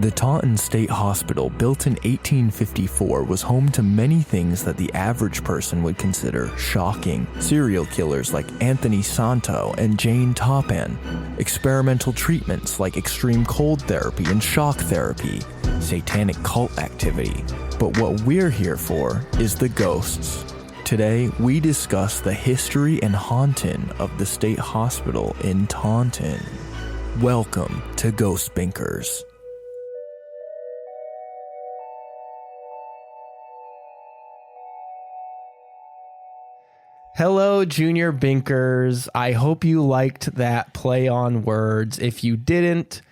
The Taunton State Hospital, built in 1854, was home to many things that the average person would consider shocking. Serial killers like Anthony Santo and Jane Toppan, experimental treatments like extreme cold therapy and shock therapy, satanic cult activity. But what we're here for is the ghosts. Today, we discuss the history and haunting of the state hospital in Taunton. Welcome to Ghost Binkers. Hello, Junior Binkers. I hope you liked that play on words. If you didn't,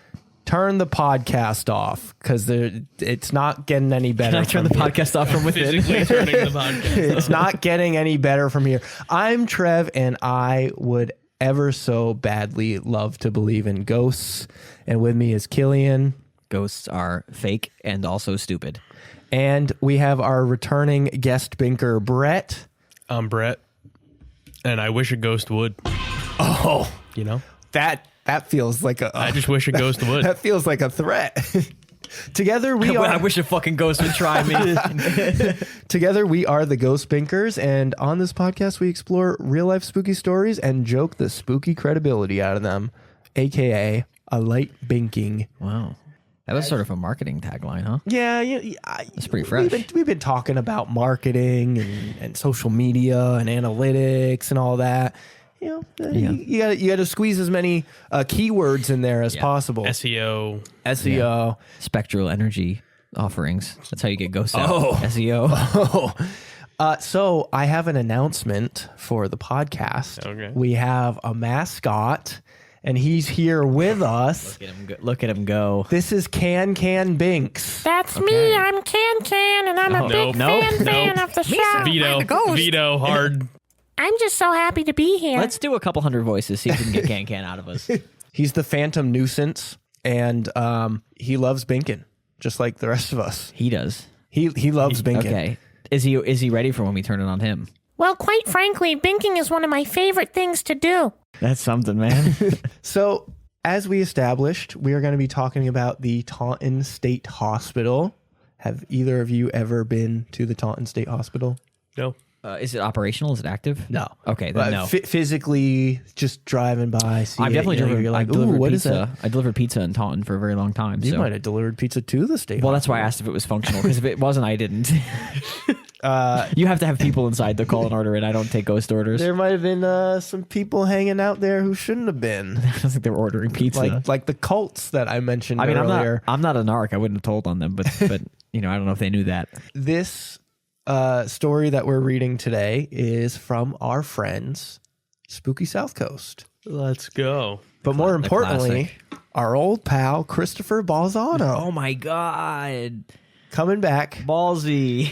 turn the podcast off because it's not getting any better. Can I turn the podcast off from within? Physically turning the podcast It's not getting any better from here. I'm Trev, and I would ever so badly love to believe in ghosts. And with me is Killian. Ghosts are fake and also stupid. And we have our returning guest binker, Brett. I'm Brett, and I wish a ghost would. Oh, You know? that feels like a... I just wish a ghost would. That feels like a threat. Together we are... I wish a fucking ghost would try me. Together we are the Ghost Binkers, and on this podcast we explore real-life spooky stories and joke the spooky credibility out of them, a.k.a. a light binking. Wow. That was sort of a marketing tagline, huh? Yeah, That's pretty fresh. We've been talking about marketing and social media and analytics and all that. You know, you got to squeeze as many keywords in there as possible. SEO. SEO. Spectral energy offerings. That's how you get ghosts out. Oh. SEO. So I have an announcement for the podcast. Okay. We have a mascot, and he's here with us. Look at him go. This is Can Binks. That's me. I'm Can, and I'm a big fan of the show. Veto hard. I'm just so happy to be here. Let's do a couple hundred voices, see if we can get Can out of us. He's the phantom nuisance, and he loves binking, just like the rest of us. He does. He loves binking. Okay. Is he ready for when we turn it on him? Well, quite frankly, binking is one of my favorite things to do. That's something, man. So, as we established, we are going to be talking about the Taunton State Hospital. Have either of you ever been to the Taunton State Hospital? No. Is it operational? Is it active? No. Okay, then no. Physically, just driving by, see I've definitely delivered. You're like, I've delivered what pizza. is that? I delivered pizza in Taunton for a very long time. You so. might have delivered pizza to the state. Well, hospital. that's why I asked if it was functional, because if it wasn't, I didn't. You have to have people inside to call an order, and I don't take ghost orders. There might have been some people hanging out there who shouldn't have been. I don't think they were ordering pizza. Like the cults that I mentioned earlier. I'm not a narc. I wouldn't have told on them, but you know, I don't know if they knew that. This story that we're reading today is from our friends, Spooky South Coast. Let's go. But more The importantly, our old pal, Christopher Balzano. Oh my god, Coming back. ballsy!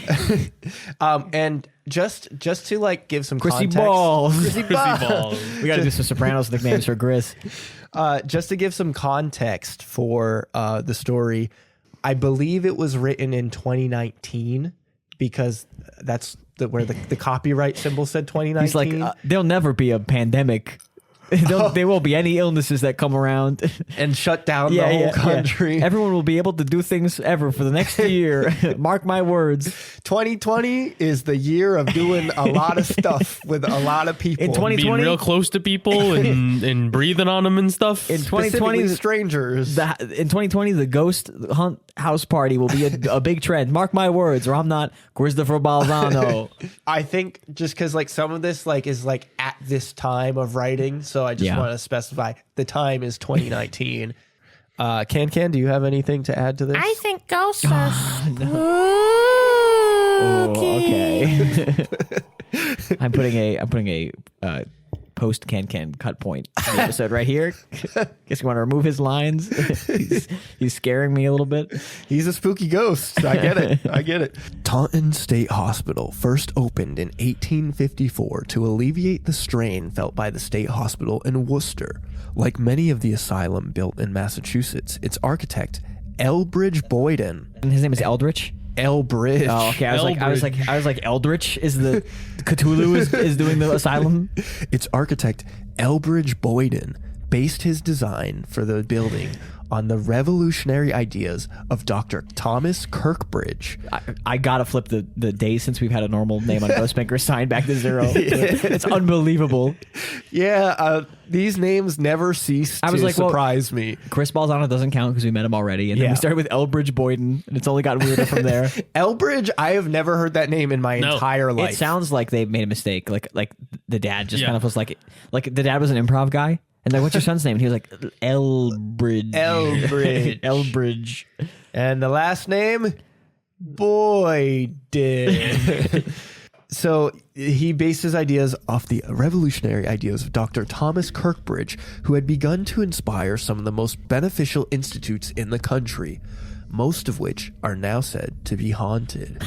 And just to like give some Chrissy context. Balls. Chrissy Balls. We got to do some Sopranos nicknames for Gris. Just to give some context for the story, I believe it was written in 2019 because that's where the copyright symbol said 2019. He's like, there'll never be a pandemic. There won't be any illnesses that come around and shut down the whole country. Yeah. Everyone will be able to do things ever for the next year. Mark my words. 2020 is the year of doing a lot of stuff with a lot of people. In 2020, Being real close to people and breathing on them and stuff. in 2020, strangers. in 2020, the ghost hunt house party will be a big trend. Mark my words, or I'm not Christopher Balzano. I think just because like some of this like is like at this time of writing, so I just want to specify the time is 2019. Can, do you have anything to add to this? I think ghosts are spooky. Okay. I'm putting a post Can cut point in the episode right here. Guess you want to remove his lines. He's scaring me a little bit. He's a spooky ghost. I get it. Taunton State Hospital first opened in 1854 to alleviate the strain felt by the state hospital in Worcester. Like many of the asylum built in Massachusetts, its architect, Elbridge Boyden. And his name is Eldritch. Elbridge. Oh, okay. I was like Eldritch is the Cthulhu is doing the asylum. Its architect, Elbridge Boyden, based his design for the building on the revolutionary ideas of Dr. Thomas Kirkbridge. I gotta flip the days since we've had a normal name on Ghost Binkers sign back to 0. It's unbelievable. Yeah, these names never cease to surprise me. Chris Balzano doesn't count because we met him already. And then we started with Elbridge Boyden, and it's only gotten weirder from there. Elbridge, I have never heard that name in my entire life. It sounds like they made a mistake. Like the dad just kind of was like the dad was an improv guy. And like, what's your son's name? And he was like, Elbridge. Elbridge. And the last name? Boyden. So he based his ideas off the revolutionary ideas of Dr. Thomas Kirkbridge, who had begun to inspire some of the most beneficial institutes in the country, most of which are now said to be haunted.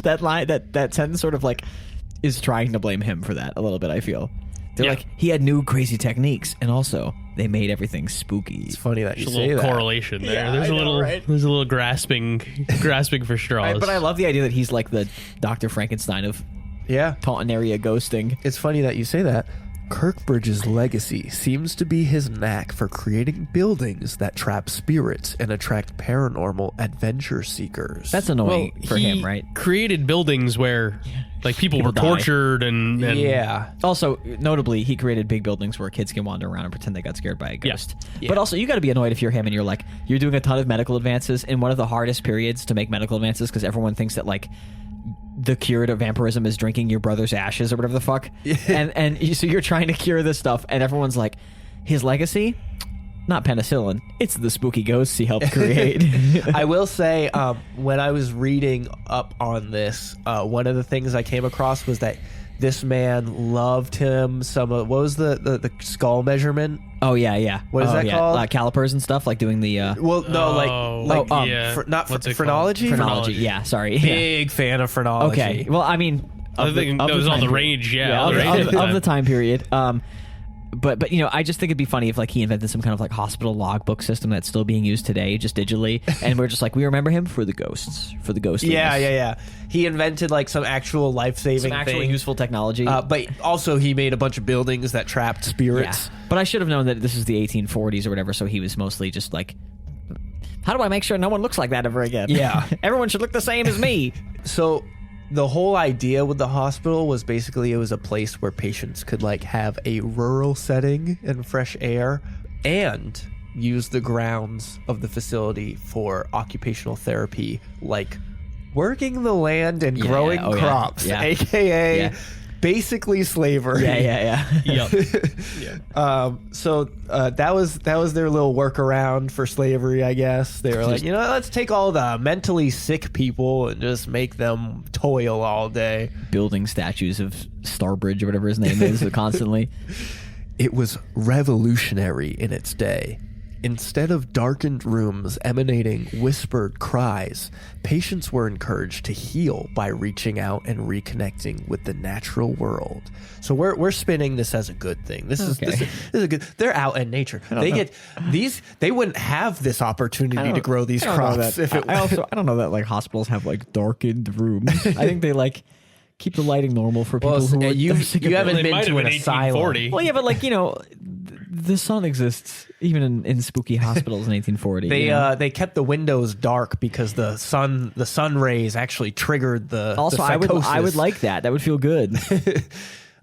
That line, that sentence sort of like is trying to blame him for that a little bit, I feel. They're like, he had new crazy techniques, and also they made everything spooky. It's funny that you say that. There's a little correlation there. Yeah, there's a little grasping for straws. But I love the idea that he's like the Dr. Frankenstein of Taunton area ghosting. It's funny that you say that. Kirkbridge's legacy seems to be his knack for creating buildings that trap spirits and attract paranormal adventure seekers. That's annoying for him, right? Created buildings where like people were tortured and Also, notably, he created big buildings where kids can wander around and pretend they got scared by a ghost. Yeah. But also, you got to be annoyed if you're him and you're doing a ton of medical advances in one of the hardest periods to make medical advances because everyone thinks that like the cure to vampirism is drinking your brother's ashes or whatever the fuck. So you're trying to cure this stuff, and everyone's like, his legacy? Not penicillin. It's the spooky ghosts he helped create. I will say, when I was reading up on this, one of the things I came across was that this man loved him what was the skull measurement? Oh, yeah. What is that called? Calipers and stuff, like doing the... phrenology? Phrenology, yeah, sorry. Big fan of phrenology. Okay, well, I mean... I think that was on the range, of the time period. But you know, I just think it'd be funny if like he invented some kind of like hospital logbook system that's still being used today, just digitally, and we're just like, we remember him for the ghosts, for the ghosts. Yeah. He invented like some actual life-saving, useful technology. But also he made a bunch of buildings that trapped spirits. Yeah. But I should have known that this is the 1840s or whatever, so he was mostly just like, how do I make sure no one looks like that ever again? Yeah, everyone should look the same as me. So the whole idea with the hospital was basically it was a place where patients could like have a rural setting and fresh air and use the grounds of the facility for occupational therapy, like working the land and growing crops, aka basically slavery. Yeah. So that was their little workaround for slavery, I guess. They were like, let's take all the mentally sick people and just make them toil all day, building statues of Starbridge or whatever his name is constantly. It was revolutionary in its day. Instead of darkened rooms emanating whispered cries, patients were encouraged to heal by reaching out and reconnecting with the natural world. So we're spinning this as a good thing. This is a good. They're out in nature. They wouldn't have this opportunity to grow these crops if it. I don't know that like hospitals have like darkened rooms. I think they like keep the lighting normal for people who are you haven't been to an asylum. Well, yeah, but like the sun exists even in spooky hospitals in 1840. They kept the windows dark because the sun rays actually triggered the psychosis. I would like that. That would feel good.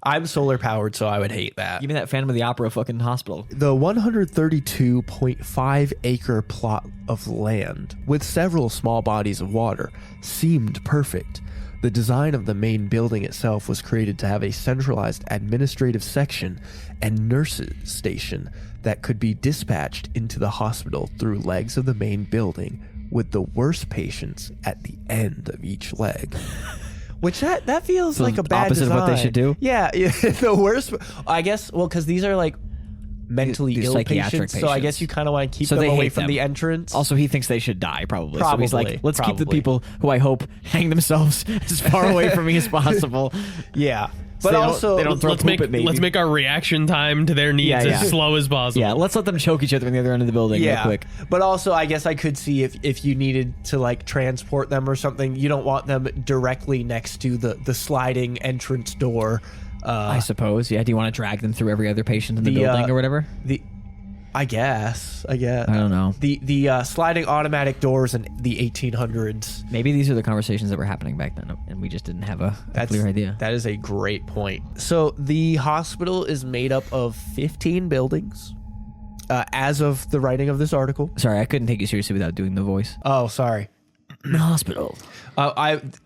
I'm solar powered, so I would hate that. Give me that Phantom of the Opera fucking hospital. The 132.5 acre plot of land with several small bodies of water seemed perfect. The design of the main building itself was created to have a centralized administrative section and nurses station that could be dispatched into the hospital through legs of the main building, with the worst patients at the end of each leg. Which that feels like a bad opposite design. of what they should do. Yeah, the worst. I guess. Well, because these are like mentally These ill psychiatric patients, so I guess you kind of want to keep them away from the entrance. Also, he thinks they should die, probably. So he's like, let's keep the people who I hope hang themselves as far away from me as possible. Yeah. But they also, let's make our reaction time to their needs as slow as possible. Yeah, let's let them choke each other on the other end of the building real quick. But also, I guess I could see if you needed to like transport them or something, you don't want them directly next to the sliding entrance door. I suppose. Yeah. Do you want to drag them through every other patient in the building or whatever? I guess. I don't know. The sliding automatic doors in the 1800s. Maybe these are the conversations that were happening back then, and we just didn't have a clear idea. That is a great point. So the hospital is made up of 15 buildings as of the writing of this article. Sorry, I couldn't take you seriously without doing the voice. Oh, sorry. The hospital.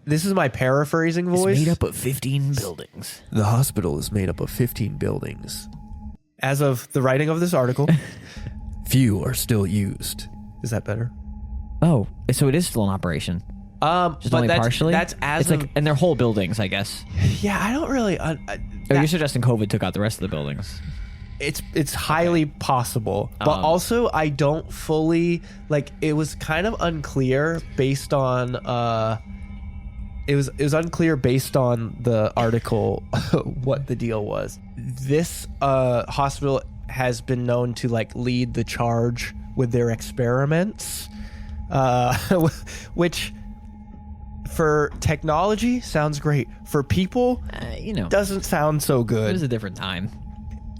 This is my paraphrasing voice. It's made up of 15 buildings. The hospital is made up of 15 buildings. As of the writing of this article. Few are still used. Is that better? Oh, so it is still in operation. Just but only that's, partially? That's as it's of, like, and they're whole buildings, I guess. Yeah, I don't really... You're suggesting COVID took out the rest of the buildings. It's highly possible, but also I don't fully it was kind of unclear based on it was unclear based on the article what the deal was. This hospital has been known to lead the charge with their experiments, which for technology sounds great. For people, doesn't sound so good. It was a different time.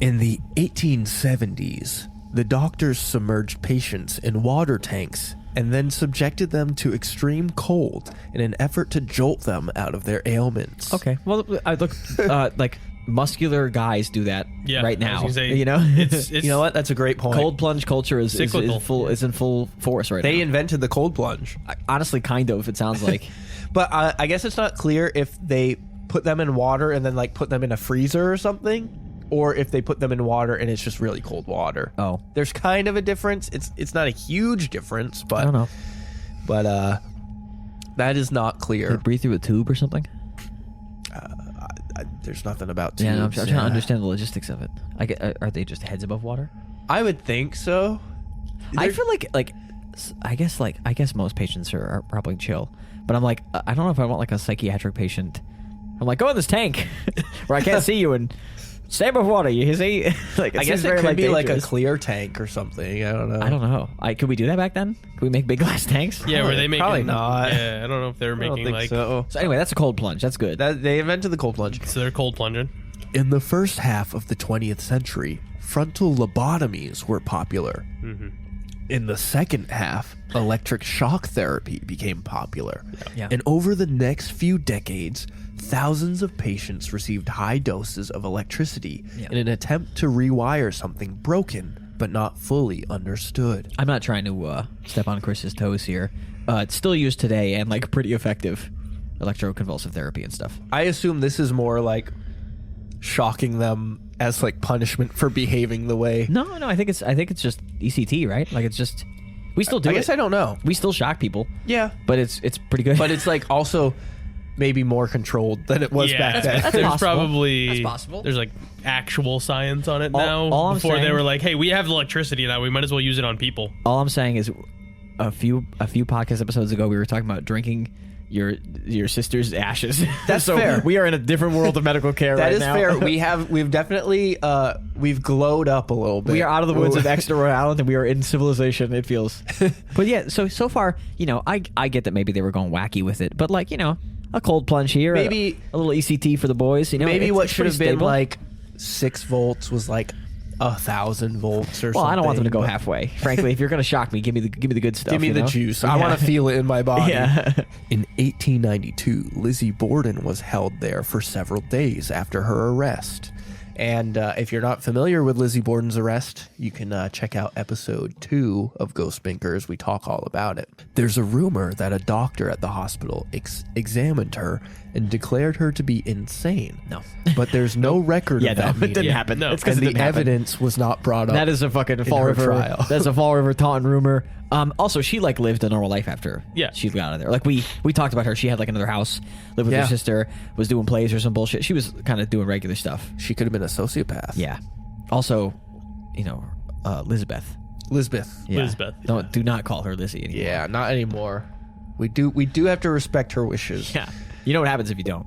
In the 1870s, the doctors submerged patients in water tanks and then subjected them to extreme cold in an effort to jolt them out of their ailments. Okay. Well, I look muscular guys do that right now. I was gonna say, it's you know what? That's a great point. Cold plunge culture is in full force right now. They invented the cold plunge. Honestly, kind of. It sounds like. But I guess it's not clear if they put them in water and then put them in a freezer or something, or if they put them in water and it's just really cold water. Oh, there's kind of a difference. It's not a huge difference, but I don't know. But that is not clear. They breathe through a tube or something. There's nothing about tubes. Yeah, no, I'm trying to understand the logistics of it. Are they just heads above water? I would think so. I feel like I guess most patients are probably chill, but I'm like, I don't know if I want a psychiatric patient. I'm like, go in this tank where I can't see you and stay above water. You see? I guess it could be dangerous. a clear tank or something. I don't know. Could we do that back then? Could we make big glass tanks? Yeah, were they making? Probably not. Yeah, I don't know if they were making so. So anyway, that's a cold plunge. That's good. They invented the cold plunge. So they're cold plunging. In the first half of the 20th century, frontal lobotomies were popular. Mm-hmm. In the second half, electric shock therapy became popular. Yeah. And over the next few decades, thousands of patients received high doses of electricity in an attempt to rewire something broken but not fully understood. I'm not trying to step on Chris's toes here. It's still used today and pretty effective, electroconvulsive therapy and stuff. I assume this is more shocking them as punishment for behaving the way. No, I think it's just ECT, right? It's just we still do it. I guess I don't know. We still shock people. Yeah, but it's pretty good. But it's also maybe more controlled than it was back then. That's there's possible. probably That's possible. There's actual science on it now. all I'm before they saying- were like, hey, we have electricity now. We might as well use it on people. All I'm saying is, a few podcast episodes ago, we were talking about drinking your sister's ashes. That's so fair. We are in a different world of medical care That right is now. fair. We've definitely we've glowed up a little bit. We are out of the woods of extra Rhode Island and we are in civilization, it feels. But yeah, so far, I get that maybe they were going wacky with it, but a cold plunge here, Maybe a little ECT for the boys. Maybe what should pretty have been stable. 6 volts was 1,000 volts or something. Well, I don't want them to go halfway. Frankly, if you're going to shock me, give me the good stuff. Give me the juice. I want to feel it in my body. Yeah. In 1892, Lizzie Borden was held there for several days after her arrest. And if you're not familiar with Lizzie Borden's arrest, you can check out episode 2 of Ghost Binkers. We talk all about it. There's a rumor that a doctor at the hospital examined her and declared her to be insane. No. But there's no record of that it meeting. didn't happen. No. It's because And it the didn't happen. evidence was not brought up. That is a fucking Fall her River trial. That's a Fall River Taunton rumor. Also, she lived a normal life after she got out of there. We talked about her. She had another house, lived with her sister, was doing plays or some bullshit. She was kind of doing regular stuff. She could have been a sociopath. Yeah. Also, Elizabeth. Yeah. Lisbeth. Do not call her Lizzie anymore. Yeah, not anymore. We do have to respect her wishes. Yeah. You know what happens if you don't.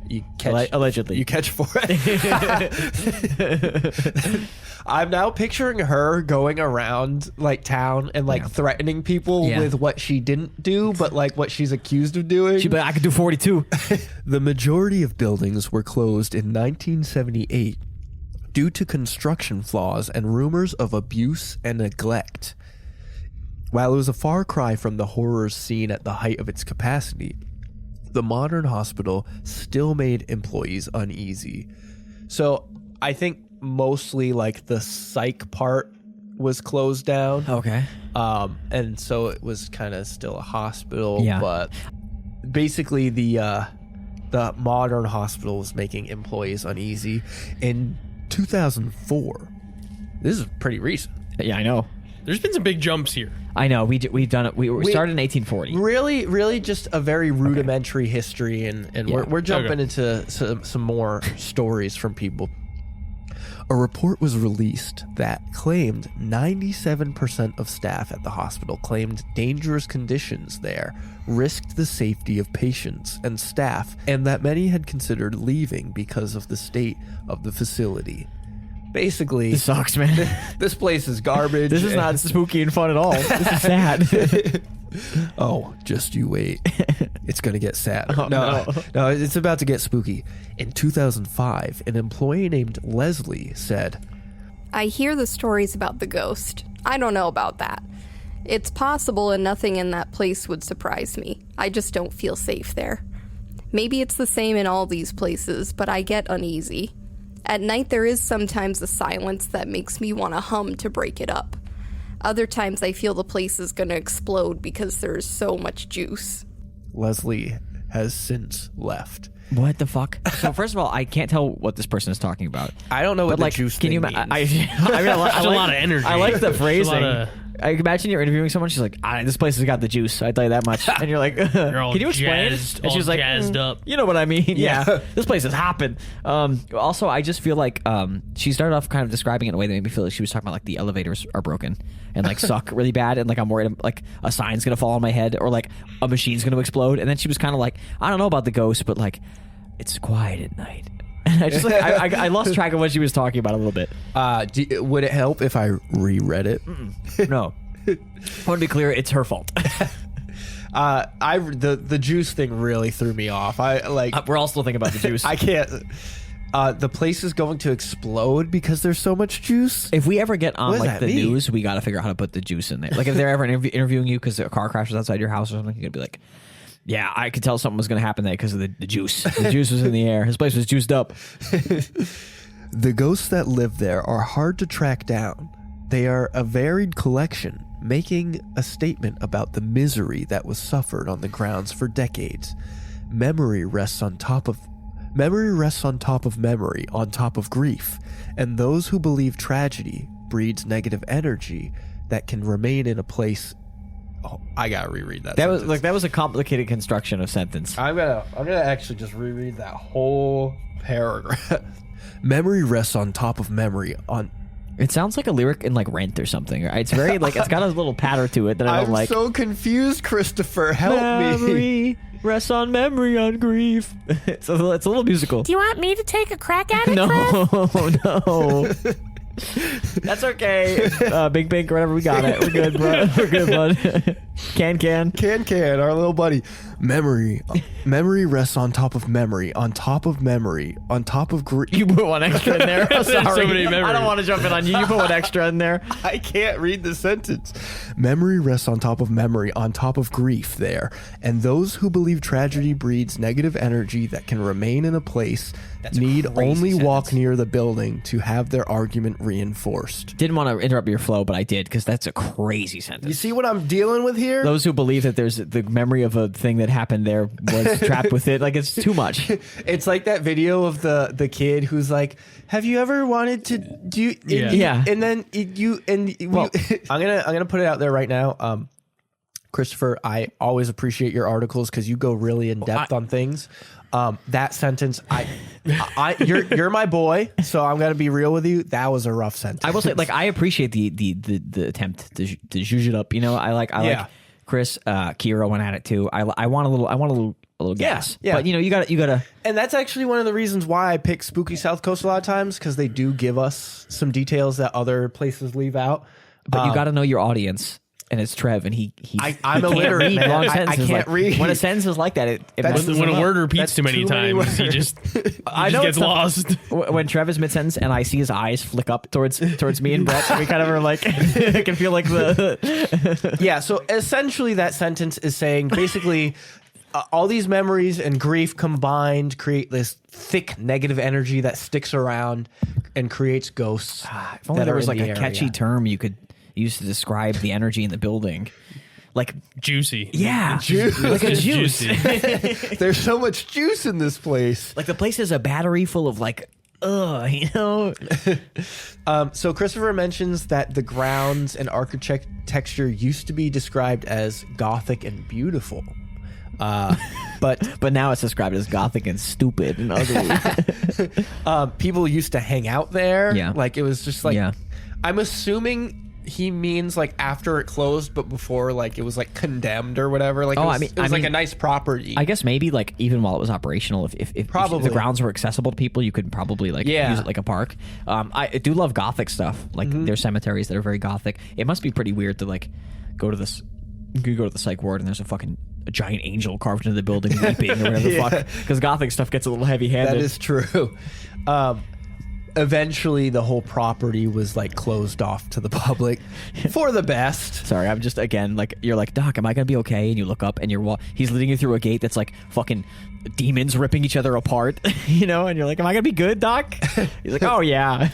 You catch Allegedly. You catch for it. I'm now picturing her going around town and threatening people with what she didn't do, but what she's accused of doing. She'd be like, I could do 42. The majority of buildings were closed in 1978, due to construction flaws and rumors of abuse and neglect. While it was a far cry from the horrors seen at the height of its capacity, the modern hospital still made employees uneasy. So I think mostly like the psych part was closed down. Okay. And so it was kind of still a hospital, Yeah. but basically the modern hospital was making employees uneasy. In 2004, this is pretty recent. Yeah, I know. There's been some big jumps here. I know. We've done it. We started in 1840. Really just a very rudimentary history, and Yeah. we're jumping into some more stories from people. A report was released that claimed 97% of staff at the hospital claimed dangerous conditions there risked the safety of patients and staff, and that many had considered leaving because of the state of the facility. Basically, This sucks, man. this place is garbage. This is not spooky and fun at all. This is sad. Oh, just you wait. It's going to get sad. Oh, no, it's about to get spooky. In 2005, an employee named Leslie said, I hear the stories about the ghost. I don't know about that. It's possible and nothing in that place would surprise me. I just don't feel safe there. Maybe it's the same in all these places, but I get uneasy. At night there is sometimes a silence that makes me want to hum to break it up. Other times I feel the place is going to explode because there's so much juice. Leslie has since left. What the fuck? So first of all, I can't tell what this person is talking about. I don't know what But the like, juice can thing you? means. I mean, I There's a lot of energy. I like the There's a phrasing. lot of- I imagine you're interviewing someone. She's like, "This place has got the juice." I tell you that much. And you're like, all "Can you explain?" jazzed- And she's all like, jazzed up. You know what I mean? Yeah. Yeah. This place is hopping. Also, I just feel like she started off kind of describing it in a way that made me feel like she was talking about like the elevators are broken and like suck really bad, and like I'm worried like a sign's gonna fall on my head or like a machine's gonna explode. And then she was kind of like, I don't know about the ghost, but like it's quiet at night. And I just like I lost track of what she was talking about a little bit. Would it help if I reread it? No. I want to be clear, it's her fault. The juice thing really threw me off. We're all still thinking about the juice. I can't. The place is going to explode because there's so much juice. If we ever get What on does like that the mean? news, we got to figure out how to put the juice in there. Like if they're ever interviewing you because a car crashes outside your house or something, you're gonna be like, "Yeah, I could tell something was gonna happen there because of the juice. The juice was in the air. This place was juiced up." The ghosts that live there are hard to track down. They are a varied collection, making a statement about the misery that was suffered on the grounds for decades. Memory rests on top of memory, on top of grief, and those who believe tragedy breeds negative energy that can remain in a place. Oh, I gotta reread that. That was sentence. like that was a complicated construction of sentence. I'm gonna actually just reread that whole paragraph. Memory rests on top of memory on. It sounds like a lyric in like Rent or something. Right? It's very like it's got a little patter to it that I don't I'm like. so confused, Christopher. Help me. Memory rests on memory on grief. It's a little musical. Do you want me to take a crack at it, No, Chris? no. That's okay. Big Pink or whatever, we got it. We're good, bro. We're good, bud. Can. Our little buddy. Memory rests on top of memory, on top of memory, on top of grief. You put one extra in there. I'm There's so sorry. many I don't memories. want to jump in on you. You put one extra in there. I can't read the sentence. Memory rests on top of memory, on top of grief there. And those who believe tragedy breeds negative energy that can remain in a place need only walk near the building to have their argument reinforced. Didn't want to interrupt your flow, but I did because that's a crazy sentence. You see what I'm dealing with here? Those who believe that there's the memory of a thing that happened there was trapped with it, like it's too much. It's like that video of the kid who's like, "Have you ever wanted to do?" Yeah. And then Well- I'm gonna put it out there right now. Christopher, I always appreciate your articles because you go really in depth on things. That sentence, you're my boy, so I'm gonna be real with you. That was a rough sentence. I will say, like, I appreciate the attempt to zhuzh it up. You know, I like Chris, Kira went at it too. I want a little gas. yeah. But you know, you gotta. And that's actually one of the reasons why I pick Spooky South Coast a lot of times, because they do give us some details that other places leave out. But you got to know your audience. and it's Trev, and I'm illiterate, man. long I sentences. can't read. When a sentence is like that, it messes When them a up. word repeats That's too many too many times, he words. just I know gets it's not- lost. When Trev is mid-sentence and I see his eyes flick up towards me and Brett, we kind of are like, I can feel like the... Yeah, so essentially that sentence is saying basically all these memories and grief combined create this thick negative energy that sticks around and creates ghosts. If only that there are was in like the a catchy area. term you could use to describe the energy in the building. Like, Juicy. yeah, like a juice. Juicy. There's so much juice in this place. Like the place is a battery full of like, you know? So Christopher mentions that the grounds and architecture used to be described as gothic and beautiful. But now it's described as gothic and stupid and ugly. People used to hang out there. Yeah. Like it was just like, Yeah. I'm assuming he means like after it closed, but before like it was like condemned or whatever. Like Oh, it was like a nice property. I guess maybe like even while it was operational, if Probably. the grounds were accessible to people, you could probably like use it like a park. I do love gothic stuff. Like there's cemeteries that are very gothic. It must be pretty weird to like go to this. You could go to the psych ward and there's a giant angel carved into the building weeping or whatever the fuck. Because gothic stuff gets a little heavy-handed. That is true. Eventually, the whole property was like closed off to the public for the best. Sorry, I'm just again like you're like, Doc, am I gonna be okay? And you look up and he's leading you through a gate that's like fucking demons ripping each other apart, you know? And you're like, am I gonna be good, Doc? He's like, oh yeah,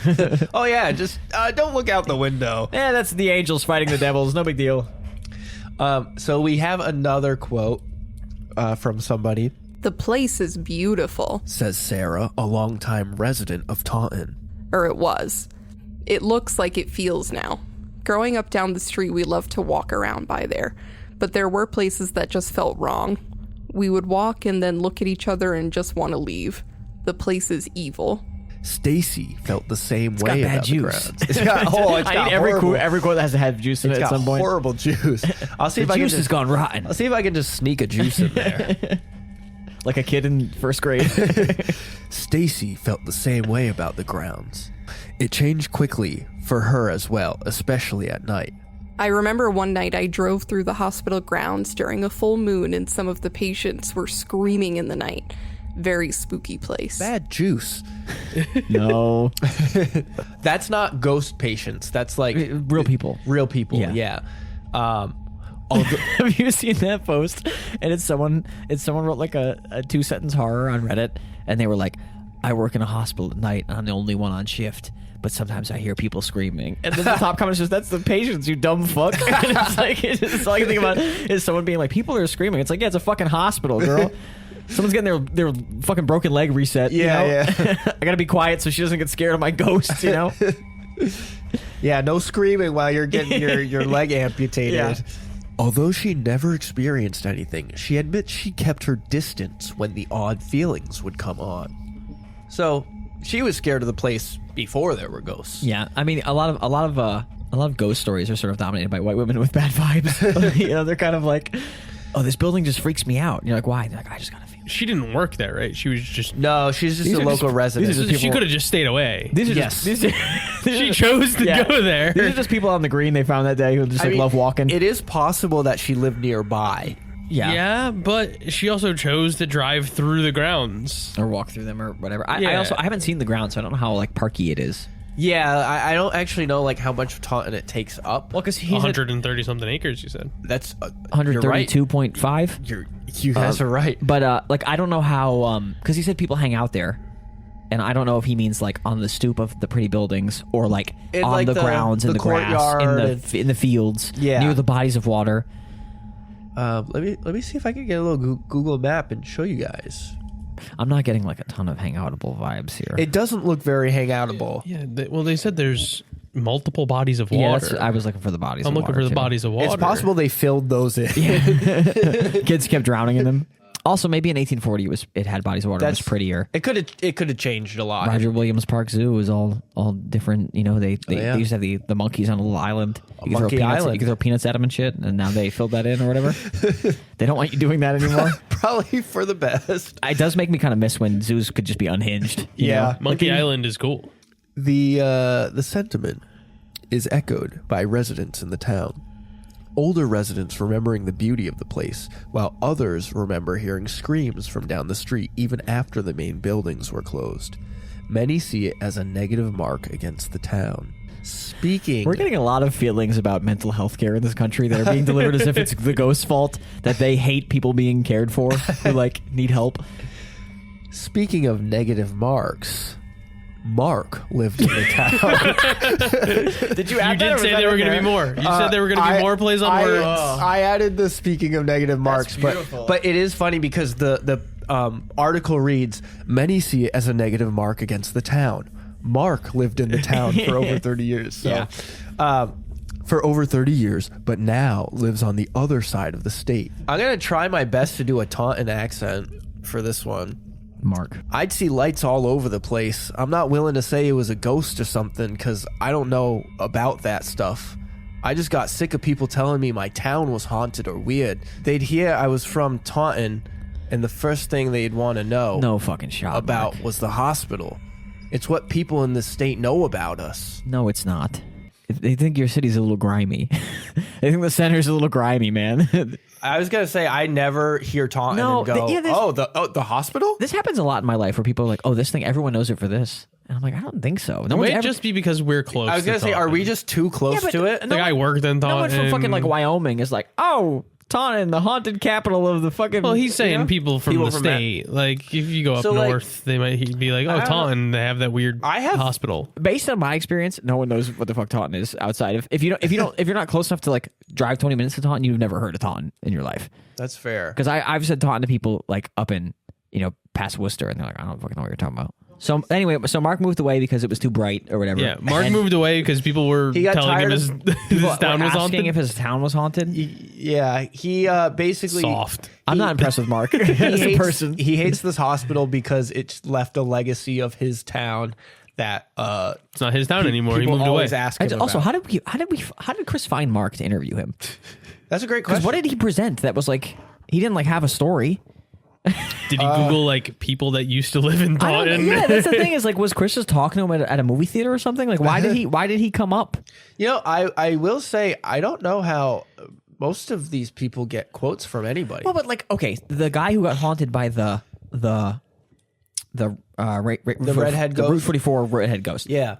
Oh yeah, just don't look out the window. yeah, that's the angels fighting the devils, no big deal. So we have another quote from somebody. The place is beautiful. Says Sarah, a longtime resident of Taunton. Or it was. It looks like it feels now. Growing up down the street, we loved to walk around by there. But there were places that just felt wrong. We would walk and then look at each other and just want to leave. The place is evil. Stacy felt the same way got bad about the juice. grounds. It's got, I need every quote that has to have juice in It's it at got some point. horrible juice. I'll see The if I can juice has just, gone rotten. I'll see if I can just sneak a juice in there. Like a kid in first grade. Stacy felt the same way about the grounds. It changed quickly for her as well, especially at night. I remember one night I drove through the hospital grounds during a full moon and some of the patients were screaming in the night. Very spooky place. Bad juice. No. That's not ghost patients. That's like Real people. real people. Yeah. Yeah. Have you seen that post? And it's someone wrote like a 2-sentence horror on Reddit, and they were like, I work in a hospital at night and I'm the only one on shift, but sometimes I hear people screaming. And then the top comment is just, that's the patients, you dumb fuck. And it's all I can think about is someone being like, people are screaming. It's like, yeah, it's a fucking hospital, girl. Someone's getting their fucking broken leg reset. Yeah, you know? yeah. I gotta be quiet so she doesn't get scared of my ghosts, you know? Yeah, no screaming while you're getting your leg amputated. Yeah. Although she never experienced anything, she admits she kept her distance when the odd feelings would come on. So she was scared of the place before there were ghosts. Yeah, I mean, a lot of ghost stories are sort of dominated by white women with bad vibes. You know, they're kind of like, oh, this building just freaks me out. And you're like, why? And they're like, I just got a feeling. She didn't work there, right? She was just. No, she's just a local resident. She could have just stayed away. These are Yes. She chose to go there. These are just people on the green they found that day who just love walking. It is possible that she lived nearby. Yeah, but she also chose to drive through the grounds. Or walk through them or whatever. I Yeah. haven't seen the ground, so I don't know how like parky it is. Yeah, I don't actually know like how much Taunton it takes up. Well, because he's 130 something acres, you said. That's you're right. 132.5. You guys are right. But like I don't know how because he said people hang out there, and I don't know if he means like on the stoop of the pretty buildings or like In, on like, the the grounds in the grass courtyard in the fields Yeah. near the bodies of water. Let me see if I can get a little Google map and show you guys. I'm not getting like a ton of hangoutable vibes here. It doesn't look very hangoutable. Yeah, they said there's multiple bodies of yeah, water. I was looking for the bodies. I'm of looking water, for the too. bodies of water. It's possible they filled those in. Kids kept drowning in them. Also, maybe in 1840 it had bodies of water. It was prettier. It could have changed a lot. Roger Williams Park Zoo was all different. You know, they yeah. used to have the monkeys on a little island. You could monkey throw peanuts, island. You could throw peanuts at them and shit, and now they filled that in or whatever. They don't want you doing that anymore. Probably for the best. It does make me kind of miss when zoos could just be unhinged. you Yeah. know? Monkey Island is cool. The sentiment is echoed by residents in the town. older residents remembering the beauty of the place, while others remember hearing screams from down the street even after the main buildings were closed. Many see it as a negative mark against the town. We're getting a lot of feelings about mental health care in this country that are being delivered as if it's the ghost's fault, that they hate people being cared for who like need help. Speaking of negative marks, Mark lived in the town. Did you You add that, did say there were going to be more. You said there were going to be more plays on words. I added the speaking of negative marks, but it is funny because the article reads, many see it as a negative mark against the town. Mark lived in the town for over 30 years. So, for over 30 years, but now lives on the other side of the state. I'm going to try my best to do a Taunton accent for this one. Mark. I'd see lights all over the place. I'm not willing to say it was a ghost or something because I don't know about that stuff. I just got sick of people telling me my town was haunted or weird. They'd hear I was from Taunton, and the first thing they'd want to know No fucking shot about Mark. was the hospital. It's what people in this state know about us. No, it's not. They think your city's a little grimy. They think the center's a little grimy, man. I was gonna say I never hear Taunton and go, the hospital? This happens a lot in my life where people are like, "Oh, this thing, everyone knows it for this," and I'm like, "I don't think so." It might just be because we're close. I was gonna say, are we just too close to it? Like I worked in Taunton. No one from fucking like Wyoming is like, "Oh, Taunton, the haunted capital of the fucking." Well, he's saying people from the from state. Like if you go up So, like, north, they might be like, "Oh, Taunton, they have that weird hospital." Based on my experience, no one knows what the fuck Taunton is outside of if you're not close enough to like drive 20 minutes to Taunton, you've never heard of Taunton in your life. That's fair. Because I've said Taunton to people like up in past Worcester, and they're like, I don't fucking know what you're talking about. So anyway, Mark moved away because it was too bright or whatever. Yeah, Mark moved away because people were telling him his town was haunted. If his town was haunted. Yeah, he basically Soft. I'm not impressed with Mark as a person. He hates this hospital because it's left a legacy of his town that It's not his town anymore. He people moved away. always ask him Also, about. how did Chris find Mark to interview him? That's a great Because question. what did he present that was like he didn't like have a story? Did he Google like people that used to live in I don't Taunton? know. Yeah, that's the thing is like, was Chris just talking to him at a movie theater or something? Like, why did he come up? I will say I don't know how most of these people get quotes from anybody. Well, but like, okay, the guy who got haunted by the redhead ghost? Route 44 redhead ghost. Yeah.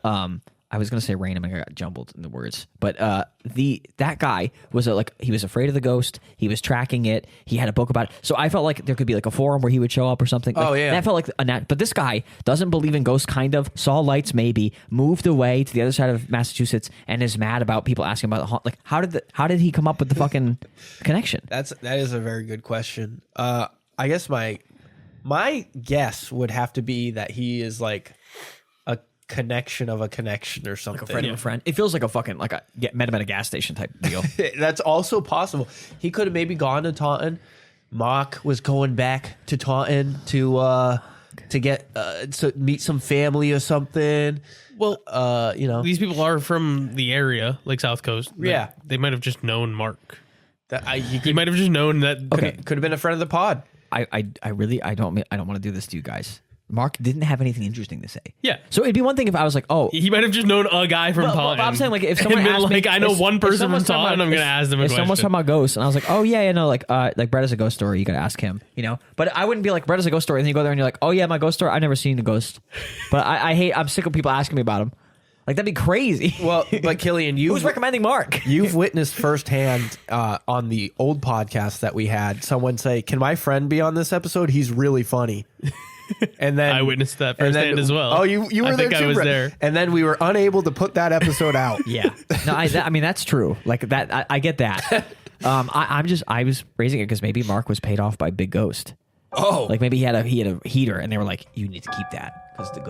I was gonna say random and I got jumbled in the words, but that guy was he was afraid of the ghost. He was tracking it. He had a book about it. So I felt like there could be like a forum where he would show up or something. Like, that felt like but this guy doesn't believe in ghosts. Kind of saw lights, maybe moved away to the other side of Massachusetts and is mad about people asking about the haunt. Like how did he come up with the fucking connection? That is a very good question. I guess my guess would have to be that he is like a connection of a connection or something. Like a friend of a friend. It feels like a fucking met him at a gas station type deal. That's also possible. He could have maybe gone to Taunton. Mark was going back to Taunton to get to meet some family or something. Well, these people are from the area, like South Coast. Yeah. They might have just known Mark. He might have just known that. Okay. Could have been a friend of the pod. I don't want to do this to you guys. Mark didn't have anything interesting to say. Yeah. So it'd be one thing if I was like, oh, He might have just known a guy from Taunton. but I'm saying like if someone And been asked me, like, I know one person from Taunton, I'm going to ask them a if question. someone's talking about ghosts, and I was like, oh yeah, like Brett has a ghost story, you got to ask him, But I wouldn't be like, Brett has a ghost story, and then you go there and you're like, oh yeah, my ghost story, I've never seen a ghost, but I'm sick of people asking me about him. Like that'd be crazy. Well, but Killian, who's recommending Mark? You've witnessed firsthand on the old podcast that we had someone say, "Can my friend be on this episode? He's really funny." And then I witnessed that firsthand as well. Oh, you were I there think too, I was Brett. there. And then we were unable to put that episode out. Yeah. No, I mean that's true. Like that, I get that. I was raising it because maybe Mark was paid off by Big Ghost. Oh, Like maybe he had a heater, and they were like, "You need to keep that because the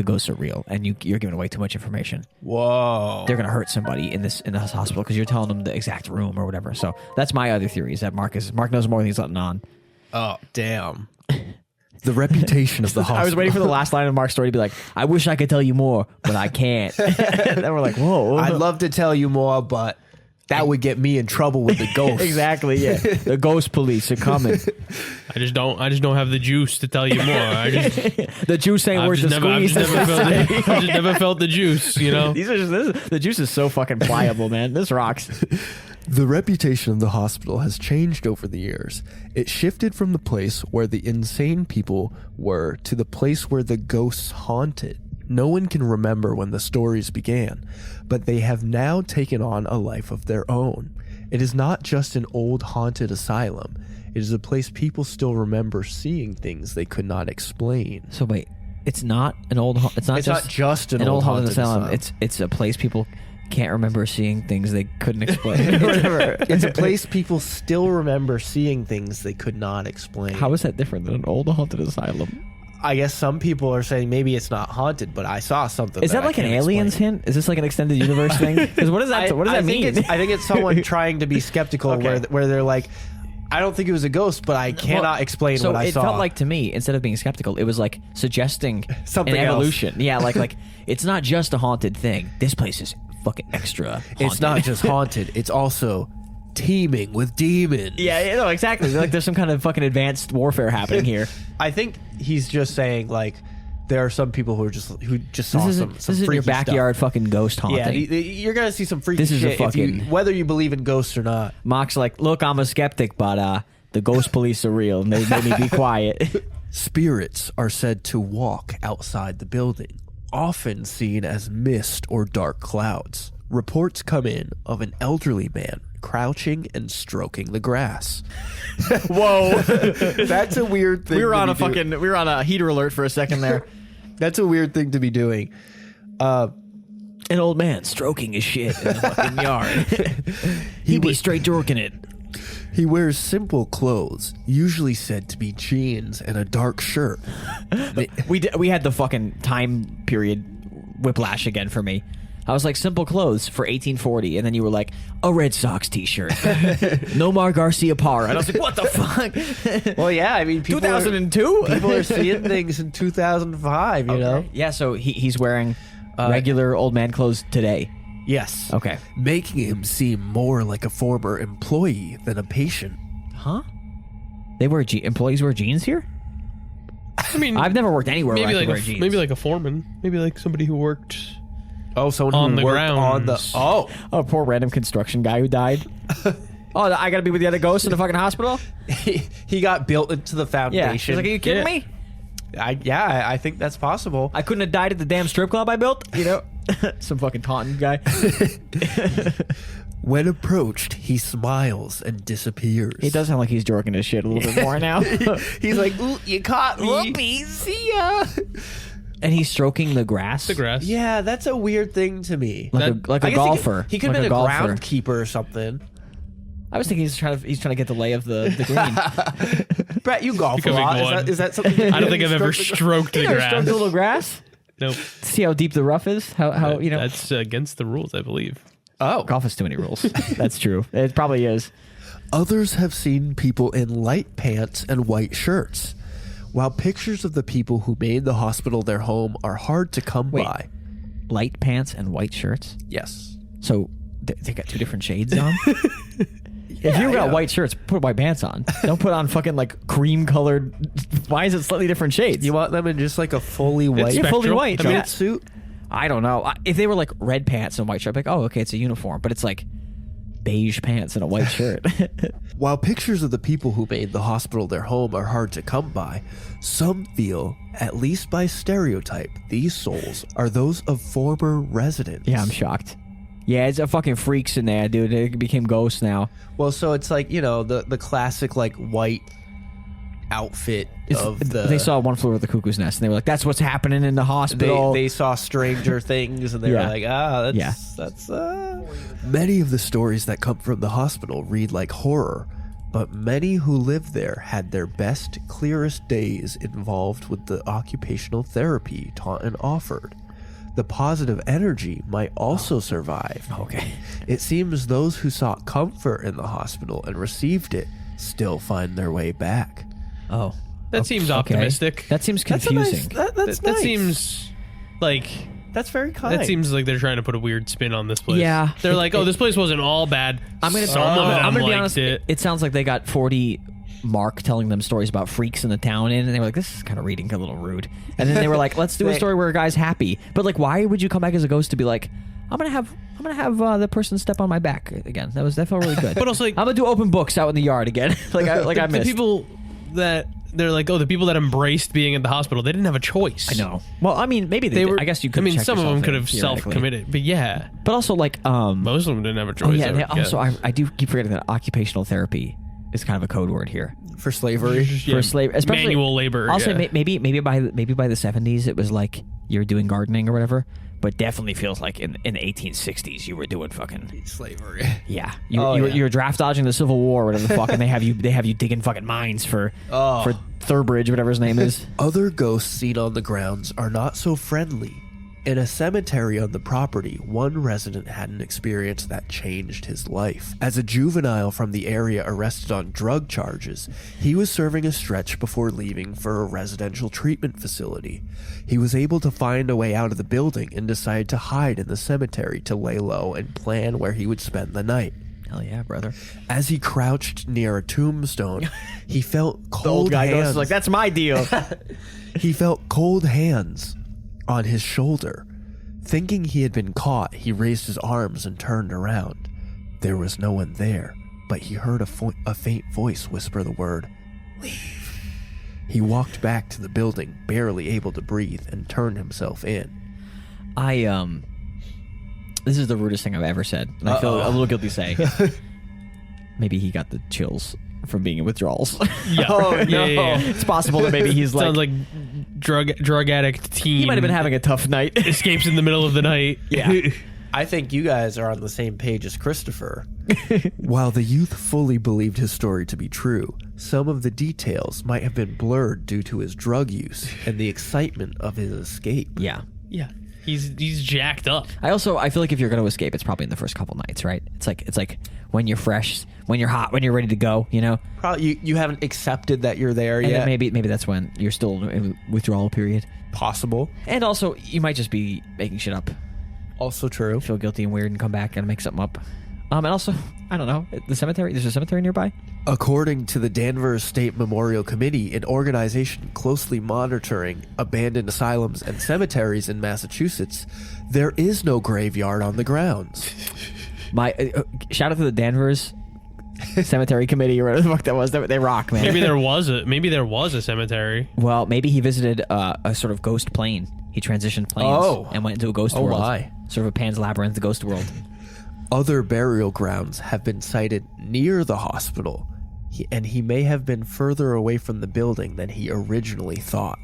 ghosts are real, and you're giving away too much information. whoa! They're gonna hurt somebody in this hospital because you're telling them the exact room or whatever." So that's my other theory: is that Mark knows more than he's letting on. Oh, damn! The reputation of the hospital. I was waiting for the last line of Mark's story to be like, "I wish I could tell you more, but I can't." And then we're like, "Whoa!" I'd love to tell you more, but that would get me in trouble with the ghost. Exactly. Yeah, the ghost police are coming. I just don't have the juice to tell you more. The juice ain't worth the squeeze. I've just never felt the juice, These are the juice is so fucking pliable, man. This rocks. The reputation of the hospital has changed over the years. It shifted from the place where the insane people were to the place where the ghosts haunted. No one can remember when the stories began, but they have now taken on a life of their own. It is not just an old haunted asylum. It is a place people still remember seeing things they could not explain. So wait, it's not an old. It's not just an old haunted asylum. asylum. It's a place people can't remember seeing things they couldn't explain. It's a place people still remember seeing things they could not explain. How is that different than an old haunted asylum? I guess some people are saying maybe it's not haunted, but I saw something. Is that like an aliens hint? Is this like an extended universe thing? Because what does that? What does that mean? I think it's someone trying to be skeptical, Okay. where they're like, I don't think it was a ghost, but I cannot explain what I saw. So it felt like to me, instead of being skeptical, it was like suggesting Something an else. evolution. Yeah, like it's not just a haunted thing. This place is fucking extra haunted. It's not just haunted, it's also teeming with demons. Yeah, no, exactly. Like there's some kind of fucking advanced warfare happening here. I think he's just saying like there are some people who just saw This some is freaky your backyard stuff. fucking ghost haunting. Yeah, you're gonna see some freaky This is a shit if you, fucking- whether you believe in ghosts or not. Mock's like, look, I'm a skeptic, but the ghost police are real, and they made me be quiet. Spirits are said to walk outside the building, often seen as mist or dark clouds. Reports come in of an elderly man crouching and stroking the grass. Whoa, That's a weird thing. we were on to a be doing. fucking, we were on a heater alert for a second there. That's a weird thing to be doing. An old man stroking his shit in the fucking yard. He'd be straight dorking it. He wears simple clothes, usually said to be jeans and a dark shirt. We had the fucking time period whiplash again for me. I was like, simple clothes for 1840, and then you were like, a Red Sox t-shirt. Nomar Garcia Parra. And I was like, what the fuck? Well, yeah, I mean, people 2002? people are seeing things in 2005. You know, Yeah, so he's wearing regular old man clothes today. yes. Okay. Making him seem more like a former employee than a patient. Huh? They wear employees wear jeans here? I mean, I've never worked anywhere maybe where I like could wear jeans. maybe like a foreman, maybe like somebody who worked. Oh, someone On who the worked on the grounds. Oh, poor random construction guy who died. Oh, I gotta be with the other ghosts in the fucking hospital? he got built into the Yeah. foundation. He's like, are you kidding Yeah. me? I think that's possible. I couldn't have died at the damn strip club I built, you know? Some fucking Taunton guy. When approached, he smiles and disappears. He does sound like he's jorking his shit a little bit more now. He's like, ooh, you caught me. Whoopies. See ya. And he's stroking the grass? The grass. Yeah, that's a weird thing to me. Like That- a, like I a guess golfer. He could like have been a golfer. groundkeeper or something. I was thinking he's trying to get the lay of the green. Brett, you golf a Becoming lot. one. Is that something? I don't think I've ever stroked the You never grass. stroked a little grass? Nope. See how deep the rough is? How you know? That's against the rules, I believe. Oh, Golf has too many rules. That's true. It probably is. Others have seen people in light pants and white shirts. While pictures of the people who made the hospital their home are hard to come Wait. by. Light pants and white shirts? yes. So they got two different shades on? If you got white shirts, put white pants on. Don't put on fucking like cream colored. Why is it slightly different shades? You want them in just like a fully white Yeah, fully spectral. white. I mean, Yeah. suit? I don't know. If they were like red pants and white shirt, I'd be like, oh, okay, it's a uniform. But it's like beige pants and a white shirt. While pictures of the people who made the hospital their home are hard to come by, some feel, at least by stereotype, these souls are those of former residents. Yeah, I'm shocked. Yeah, it's a fucking freaks in there, dude. They became ghosts now. Well, so it's like, you know, the classic like white outfit of the. They saw One Flew Over the Cuckoo's Nest, and they were like, "That's what's happening in the hospital." They saw Stranger Things, and they Yeah. were like, that's Many of the stories that come from the hospital read like horror, but many who live there had their best, clearest days involved with the occupational therapy Taunton offered. The positive energy might also survive. Okay. It seems those who sought comfort in the hospital and received it still find their way back. Oh, That seems okay. optimistic. That seems That's a nice. confusing. That's That nice. seems like That's very kind. that seems like they're trying to put a weird spin on this place. Yeah. They're like, oh, this place wasn't all bad. I'm gonna Some be honest. It. It sounds like they got 40 Mark telling them stories about freaks in the town in, and they were like, "This is kind of reading a little rude." And then they were like, "Let's do a story where a guy's happy." But like, why would you come back as a ghost to be like, I'm gonna have the person step on my back again. That felt really good. But also, like, I'm gonna do open books out in the yard again. I missed. The people that they're like, the people that embraced being at the hospital, they didn't have a choice. I know. Well, I mean, maybe they were. I guess you could. I mean, some of them could have self-committed, but yeah. But also, like, most of them didn't have a choice. Oh yeah. Also, I do keep forgetting that occupational therapy is kind of a code word here for slavery. For slavery, especially manual labor. Also, maybe by the 70s, it was like you were doing gardening or whatever. But definitely feels like in the 1860s you were doing fucking slavery. Yeah, you were draft dodging the Civil War, whatever the fuck, and they have you digging fucking mines for Thurbridge, whatever his name is. Other ghosts seen on the grounds are not so friendly. In a cemetery on the property, one resident had an experience that changed his life. As a juvenile from the area arrested on drug charges, he was serving a stretch before leaving for a residential treatment facility. He was able to find a way out of the building and decided to hide in the cemetery to lay low and plan where he would spend the night. Hell yeah, brother. As he crouched near a tombstone, he felt cold the old guy hands. goes like, that's my deal. He felt cold hands on his shoulder. Thinking he had been caught, he raised his arms and turned around. There was no one there, but he heard a faint voice whisper the word, "Leave." He walked back to the building, barely able to breathe, and turned himself in. This is the rudest thing I've ever said, and I feel a little guilty saying it. Maybe he got the chills from being in withdrawals. Yeah. Yeah. It's possible that maybe he's sounds like drug addict teen. He might have been having a tough night. Escapes in the middle of the night. Yeah. I think you guys are on the same page as Christopher. While the youth fully believed his story to be true, some of the details might have been blurred due to his drug use and the excitement of his escape. Yeah. Yeah. He's jacked up. I feel like if you're going to escape, it's probably in the first couple nights, right? It's like when you're fresh, when you're hot, when you're ready to go, you know? Probably you haven't accepted that you're there and yet. Maybe that's when you're still in withdrawal period. Possible. And also, you might just be making shit up. Also true. Feel guilty and weird and come back and make something up. And also, I don't know, there's a cemetery nearby? According to the Danvers State Memorial Committee, an organization closely monitoring abandoned asylums and cemeteries in Massachusetts, there is no graveyard on the grounds. Shout out to the Danvers Cemetery Committee or whatever the fuck that was. They rock, man. Maybe there was a cemetery. Well, maybe he visited a sort of ghost plane. He transitioned planes and went into a ghost world. My. Sort of a Pan's Labyrinth, the ghost world. Other burial grounds have been sighted near the hospital, and he may have been further away from the building than he originally thought.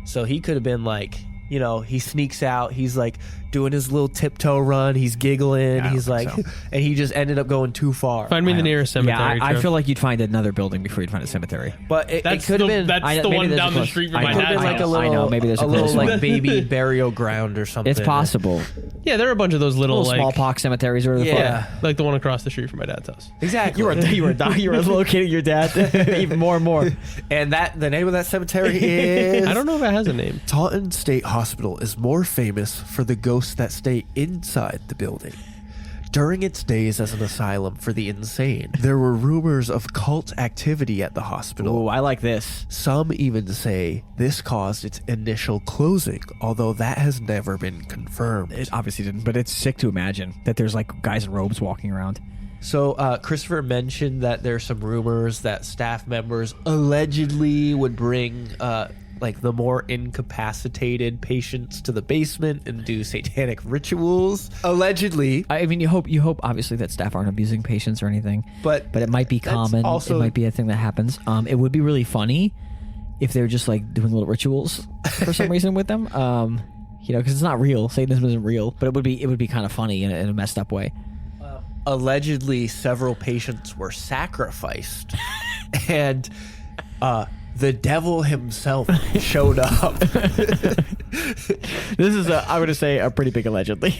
So he could have been like, you know, he sneaks out, he's like doing his little tiptoe run, he's giggling, he's like, and he just ended up going too far. Find me the nearest cemetery. Yeah, I feel like you'd find another building before you'd find a cemetery. But it could have been. That's the one down the street from my dad's like house. I know, maybe there's a little close like baby burial ground or something. It's possible. Yeah, there are a bunch of those little like, smallpox cemeteries or the fuck. Like the one across the street from my dad's house. Exactly. You were locating your dad even more and more. And the name of that cemetery is I don't know if it has a name. Taunton State Hospital is more famous for the ghosts that stay inside the building. During its days as an asylum for the insane, there were rumors of cult activity at the hospital. Oh, I like this. Some even say this caused its initial closing, although that has never been confirmed. It obviously didn't, but it's sick to imagine that there's like guys in robes walking around. So Christopher mentioned that there's some rumors that staff members allegedly would bring like the more incapacitated patients to the basement and do satanic rituals. Allegedly. I mean, you hope obviously that staff aren't abusing patients or anything. But it might be common. Also, it might be a thing that happens. It would be really funny if they're just like doing little rituals for some reason with them. You know, because it's not real. Satanism isn't real, but it would be kind of funny in a messed up way. Allegedly, several patients were sacrificed, and the devil himself showed up. This is I would say a pretty big allegedly.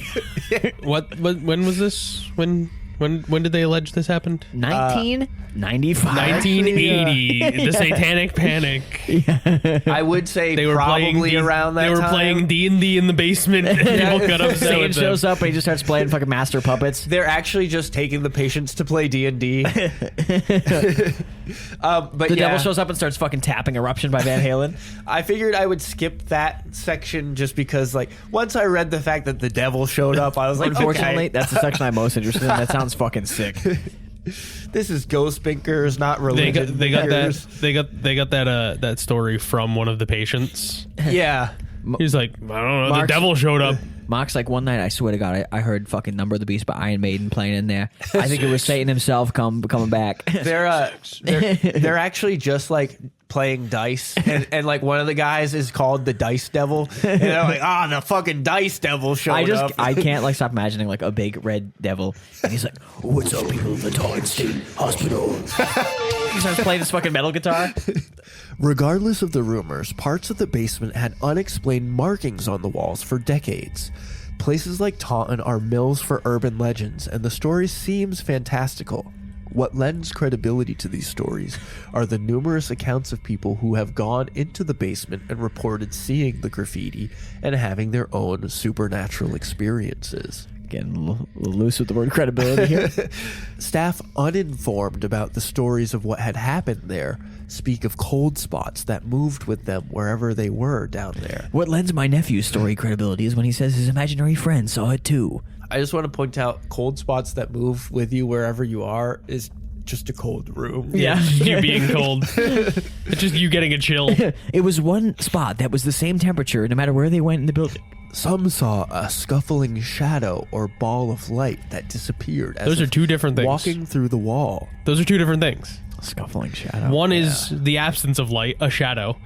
When was this? When did they allege this happened? 1995. 1980. The Satanic Panic. Yeah. I would say they were probably around that time. They were playing D&D in the basement. And people got upset Satan with them. shows up and he just starts playing fucking master puppets. They're actually just taking the patients to play D&D. But The devil shows up and starts fucking tapping Eruption by Van Halen. I figured I would skip that section just because, like, once I read the fact that the devil showed up, I was like, Unfortunately, okay, that's the section I'm most interested in. That sounds fucking sick. this is Ghost Binkers, not religion. They got that story from one of the patients. Yeah. He's like, I don't know, the Mark's- devil showed up. Mock's like, one night, I swear to God, I heard fucking Number of the Beast by Iron Maiden playing in there. I think it was Satan himself coming back. They're actually just like playing dice, and like one of the guys is called the Dice Devil, and they're like, the fucking Dice Devil showed up. I can't like stop imagining like a big red devil, and he's like, "What's up, people of the Taunton State Hospital?" He starts playing this fucking metal guitar. Regardless of the rumors, parts of the basement had unexplained markings on the walls for decades. Places like Taunton are mills for urban legends, and the story seems fantastical. What lends credibility to these stories are the numerous accounts of people who have gone into the basement and reported seeing the graffiti and having their own supernatural experiences. Getting a little loose with the word credibility here. Staff uninformed about the stories of what had happened there speak of cold spots that moved with them wherever they were down there. What lends my nephew's story credibility is when he says his imaginary friend saw it too. I just want to point out cold spots that move with you wherever you are is just a cold room. Yeah. You being cold. It's just you getting a chill. It was one spot that was the same temperature no matter where they went in the building. Some saw a scuffling shadow or ball of light that disappeared as Those are if two different things. walking through the wall. Those are two different things. Scuffling shadow. One is the absence of light, a shadow,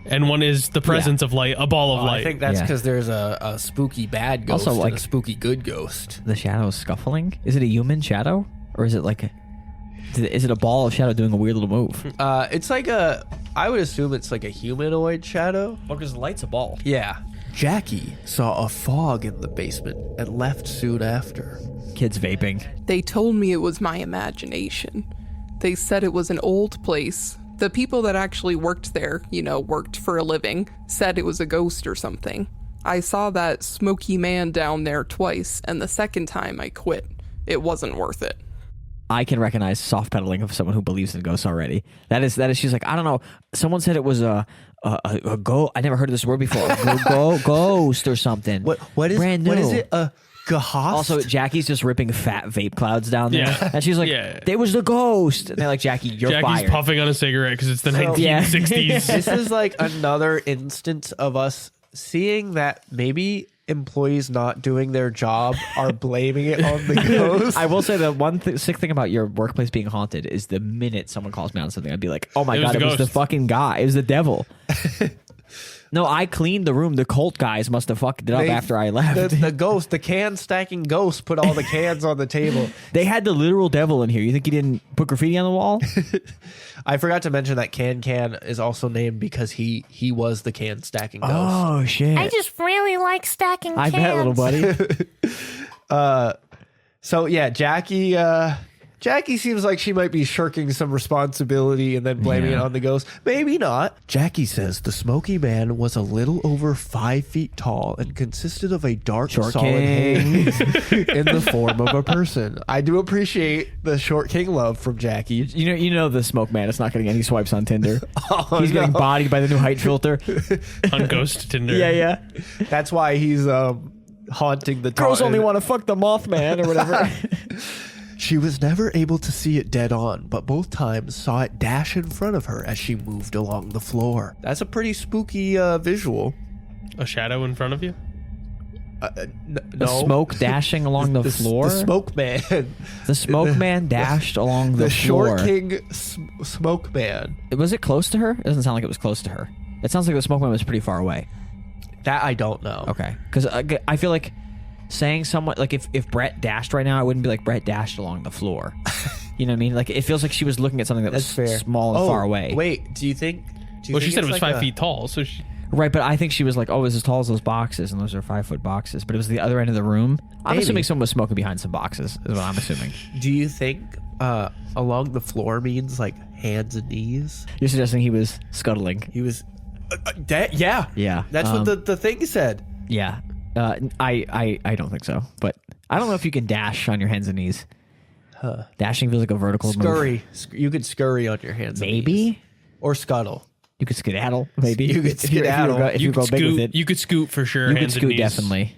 and one is the presence of light, a ball of light. I think that's Yeah. because there's a spooky bad ghost Also, like- and a spooky good ghost. The shadow is scuffling? Is it a human shadow? Or is it like is it a ball of shadow doing a weird little move? It's like I would assume it's like a humanoid shadow. Well, because the light's a ball. Yeah. Jackie saw a fog in the basement and left soon after. Kids vaping. They told me it was my imagination. They said it was an old place. The people that actually worked there, worked for a living, said it was a ghost or something. I saw that smoky man down there twice, and the second time I quit. It wasn't worth it. I can recognize soft pedaling of someone who believes in ghosts already. That is. She's like, I don't know. Someone said it was a ghost. I never heard of this word before. Ghost or something. What is brand new? What is it? A ghost? Also, Jackie's just ripping fat vape clouds down there, Yeah. and she's like, Yeah. "There was the ghost." And they're like, "Jackie, you're Jackie's fired." puffing on a cigarette because it's the 1960s. This is like another instance of us seeing that maybe employees not doing their job are blaming it on the ghost. I will say the one sick thing about your workplace being haunted is the minute someone calls me on something, I'd be like, "Oh my It was god, the it was the ghost. fucking guy. It was the devil." No, I cleaned the room. The cult guys must have fucked it up after I left. The ghost, the can stacking ghost, put all the cans on the table. They had the literal devil in here. You think he didn't put graffiti on the wall? I forgot to mention that Can is also named because he was the can stacking ghost. Oh shit! I just really like stacking I cans. bet, little buddy. So yeah, Jackie seems like she might be shirking some responsibility and then blaming it on the ghost. Maybe not. Jackie says the smoky man was a little over 5 feet tall and consisted of a dark, Short solid king. haze in the form of a person. I do appreciate the short king love from Jackie. You know the smoke man is not getting any swipes on Tinder. He's getting bodied by the new height filter. On Ghost Tinder. Yeah. That's why he's haunting the Girls Taunton. only want to fuck the Mothman or whatever. She was never able to see it dead on, but both times saw it dash in front of her as she moved along the floor. That's a pretty spooky visual. A shadow in front of you? The No. smoke dashing along the floor. The smoke man. The smoke man dashed along the floor. short king smoke man. Was it close to her? It doesn't sound like it was close to her. It sounds like the smoke man was pretty far away. That I don't know. Okay, because I feel like saying someone like if Brett dashed right now, I wouldn't be like Brett dashed along the floor. You know what I mean? Like it feels like she was looking at something that That's was fair. small and far away. Wait, do you think? Well, she said it was 5 feet tall, so she... Right, but I think she was like, "Oh, it's as tall as those boxes, and those are 5 foot boxes." But it was the other end of the room. I'm Maybe. assuming someone was smoking behind some boxes. Is what I'm assuming. Do you think along the floor means like hands and knees? You're suggesting he was scuttling. He was. Yeah. Yeah, That's what the thing said. Yeah, I don't think so. But I don't know if you can dash on your hands and knees. Dashing feels like a vertical Scurry. You could scurry on your hands. Maybe. And knees. Or scuttle. You could skedaddle, maybe. You could skedaddle. If you go big with it. You could scoot for sure. You could hands and scoot, knees. definitely.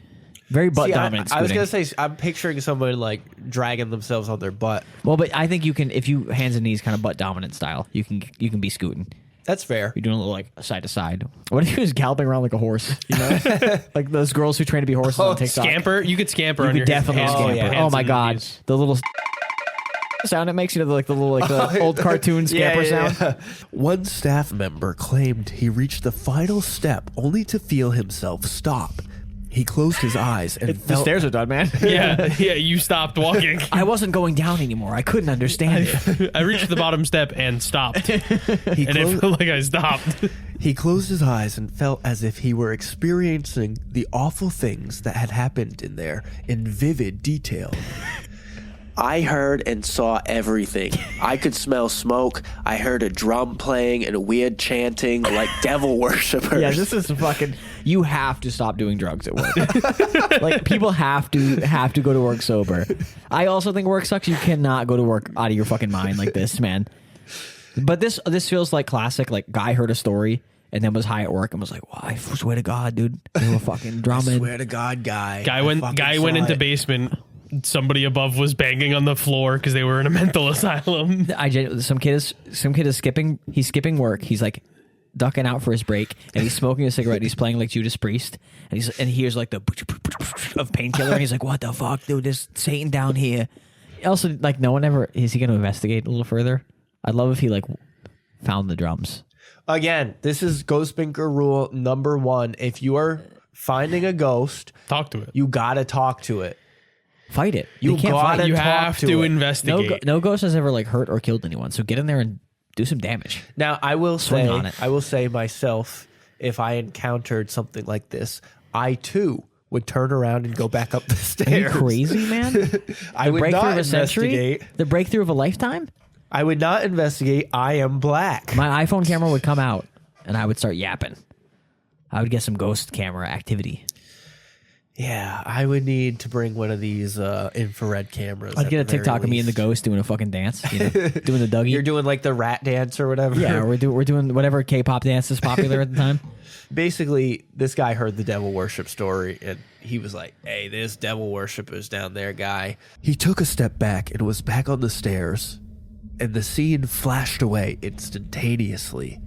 Very butt dominant I was scooting. going to say, I'm picturing someone like dragging themselves on their butt. Well, but I think you can, if you hands and knees kind of butt dominant style, you can be scooting. That's fair. You're doing a little like side to side. What if you was galloping around like a horse? You know, like those girls who train to be horses on TikTok. Scamper. You could scamper. You on could your definitely hands, scamper. hands Oh my and god, knees. the little sound it makes, the old cartoon scamper sound. One staff member claimed he reached the final step only to feel himself stop. He closed his eyes and The felt stairs are done, man. Yeah. You stopped walking. I wasn't going down anymore. I couldn't understand it. I reached the bottom step and stopped, he, and it felt like I stopped. he closed his eyes and felt as if he were experiencing the awful things that had happened in there in vivid detail. I heard and saw everything. I could smell smoke. I heard a drum playing and a weird chanting like devil worshippers. Yeah, this is fucking. You have to stop doing drugs at work. Like people have to go to work sober. I also think work sucks. You cannot go to work out of your fucking mind like this, man. But this feels like classic. Like guy heard a story and then was high at work and was like, "Well, I swear to God, dude, they were fucking drumming." Swear to God, Guy went into basement. Somebody above was banging on the floor because they were in a mental asylum. Some kid is skipping. He's skipping work. He's like ducking out for his break, and he's smoking a cigarette. He's playing like Judas Priest, and he hears like the of painkiller. And he's like, "What the fuck, dude? There's Satan down here." Also, like, no one ever is he going to investigate a little further? I'd love if he like found the drums. Again, this is Ghost Binker rule number 1. If you are finding a ghost, Talk to it. you gotta talk to it. Fight it. You They can't gotta fight. You talk have to to it. investigate. No ghost has ever like hurt or killed anyone. So get in there and do some damage. Now, I will Swing on it. say myself, if I encountered something like this, I too would turn around and go back up the Are you stairs. crazy, man? I would Breakthrough not of a century? investigate. The breakthrough of a lifetime? I would not investigate. I am black. My iPhone camera would come out and I would start yapping. I would get some ghost camera activity. Yeah, I would need to bring one of these infrared cameras. I'd at get a the very TikTok of me and the least. ghost doing a fucking dance, doing the Dougie. You're doing like the rat dance or whatever. Yeah, we're doing whatever K-pop dance is popular at the time. Basically, this guy heard the devil worship story and he was like, "Hey, there's devil worshipers down there, guy." He took a step back and was back on the stairs, and the scene flashed away instantaneously.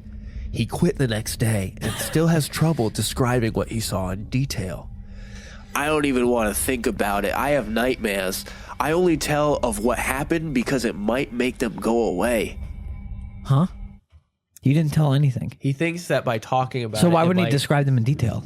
He quit the next day and still has trouble describing what he saw in detail. I don't even want to think about it. I have nightmares. I only tell of what happened because it might make them go away. Huh? You didn't tell anything. He thinks that by talking about it. So why it wouldn't he might- describe them in detail?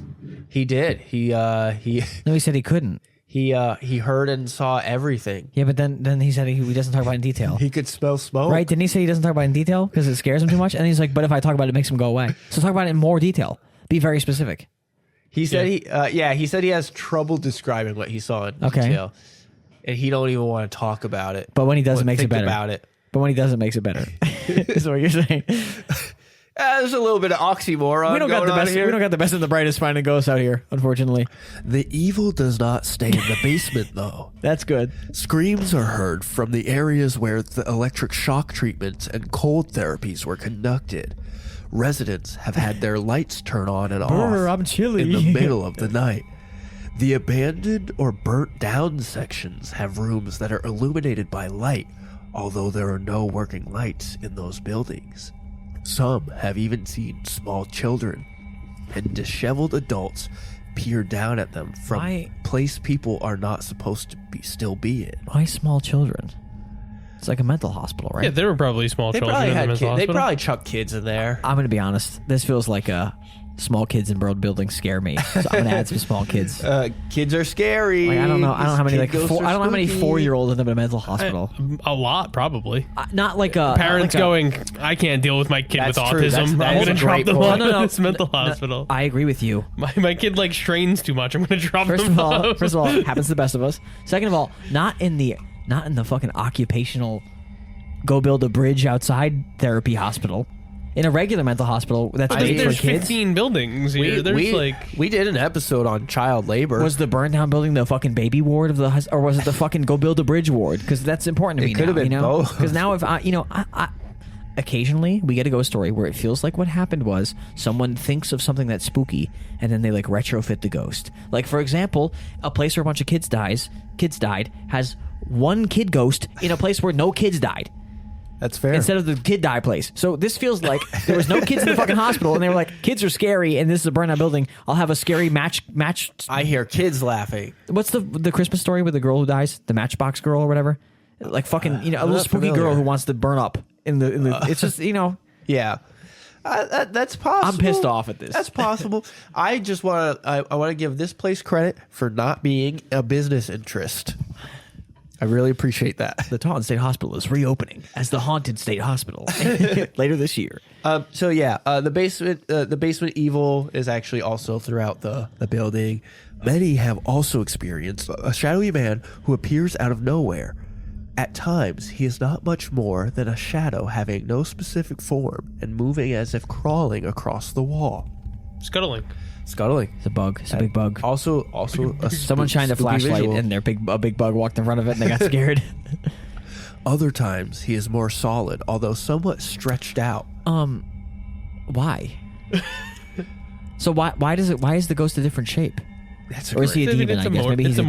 He did. He No, he said he couldn't. he heard and saw everything. Yeah, but then he said he doesn't talk about it in detail. He could smell smoke. Right? Didn't he say he doesn't talk about it in detail because it scares him too much? And he's like, but if I talk about it, it makes him go away. So talk about it in more detail. Be very specific. He said he said he has trouble describing what he saw in Okay. detail. And he don't even want to talk about it. But when he does, it Or makes it think better. about it. But when he does, it makes it better. Is what you're saying. There's a little bit of oxymoron We don't got going the on best. here. We don't got the best and the brightest finding ghosts out here, unfortunately. The evil does not stay in the basement, though. That's good. Screams are heard from the areas where the electric shock treatments and cold therapies were conducted. Residents have had their lights turn on and Brr, off I'm chilly. in the middle of the night. The abandoned or burnt down sections have rooms that are illuminated by light, although there are no working lights in those buildings. Some have even seen small children and disheveled adults peer down at them from Why- place people are not supposed to still be in. Why small children? It's like a mental hospital, right? Yeah, there were probably small They children probably in the had mental kids. They hospital. probably chucked kids in there. I'm going to be honest. This feels like small kids in world buildings scare me. So I'm going to add some small kids. Kids are scary. Like, I don't know. I don't know how many Kid ghosts are I don't know how many spooky. 4-year-olds end up in a mental hospital. A lot, probably. Not like a Parents not like going, I can't deal with my kid with That's true. autism. That I'm is going a to drop great them point. off No, no, at this mental No, hospital. I agree with you. My kid like strains too much. I'm going to drop First them of all, off. it happens to the best of us. Second of all, not in the fucking occupational go build a bridge outside therapy hospital. In a regular mental hospital that's made for there's kids. 15 buildings here. We did an episode on child labor. Was the burn down building the fucking baby ward of the, or was it the fucking go build a bridge ward? Because that's important to me. It could have been both. Because now if I occasionally we get a ghost story where it feels like what happened was someone thinks of something that's spooky and then they like retrofit the ghost. Like for example, a place where a bunch of kids died has one kid ghost in a place where no kids died. That's fair. Instead of the kid die place. So this feels like there was no kids in the fucking hospital, and they were like, kids are scary, and this is a burnout building. I'll have a scary match. I hear kids laughing. What's the Christmas story with the girl who dies? The Matchbox girl or whatever? Like fucking, a little spooky girl who wants to burn up in the it's just, Yeah. That's possible. I'm pissed off at this. That's possible. I just want to I want to give this place credit for not being a business interest. I really appreciate that. The Taunton State Hospital is reopening as the Haunted State Hospital later this year. The basement evil is actually also throughout the building. Many have also experienced a shadowy man who appears out of nowhere. At times, he is not much more than a shadow having no specific form and moving as if crawling across the wall. Scuttling. It's a bug. It's a big bug. Also, Someone shined a flashlight and a big bug walked in front of it and they got scared. Other times, he is more solid, although somewhat stretched out. Why? So why is the ghost a different shape? Or is he a demon? I guess maybe he's a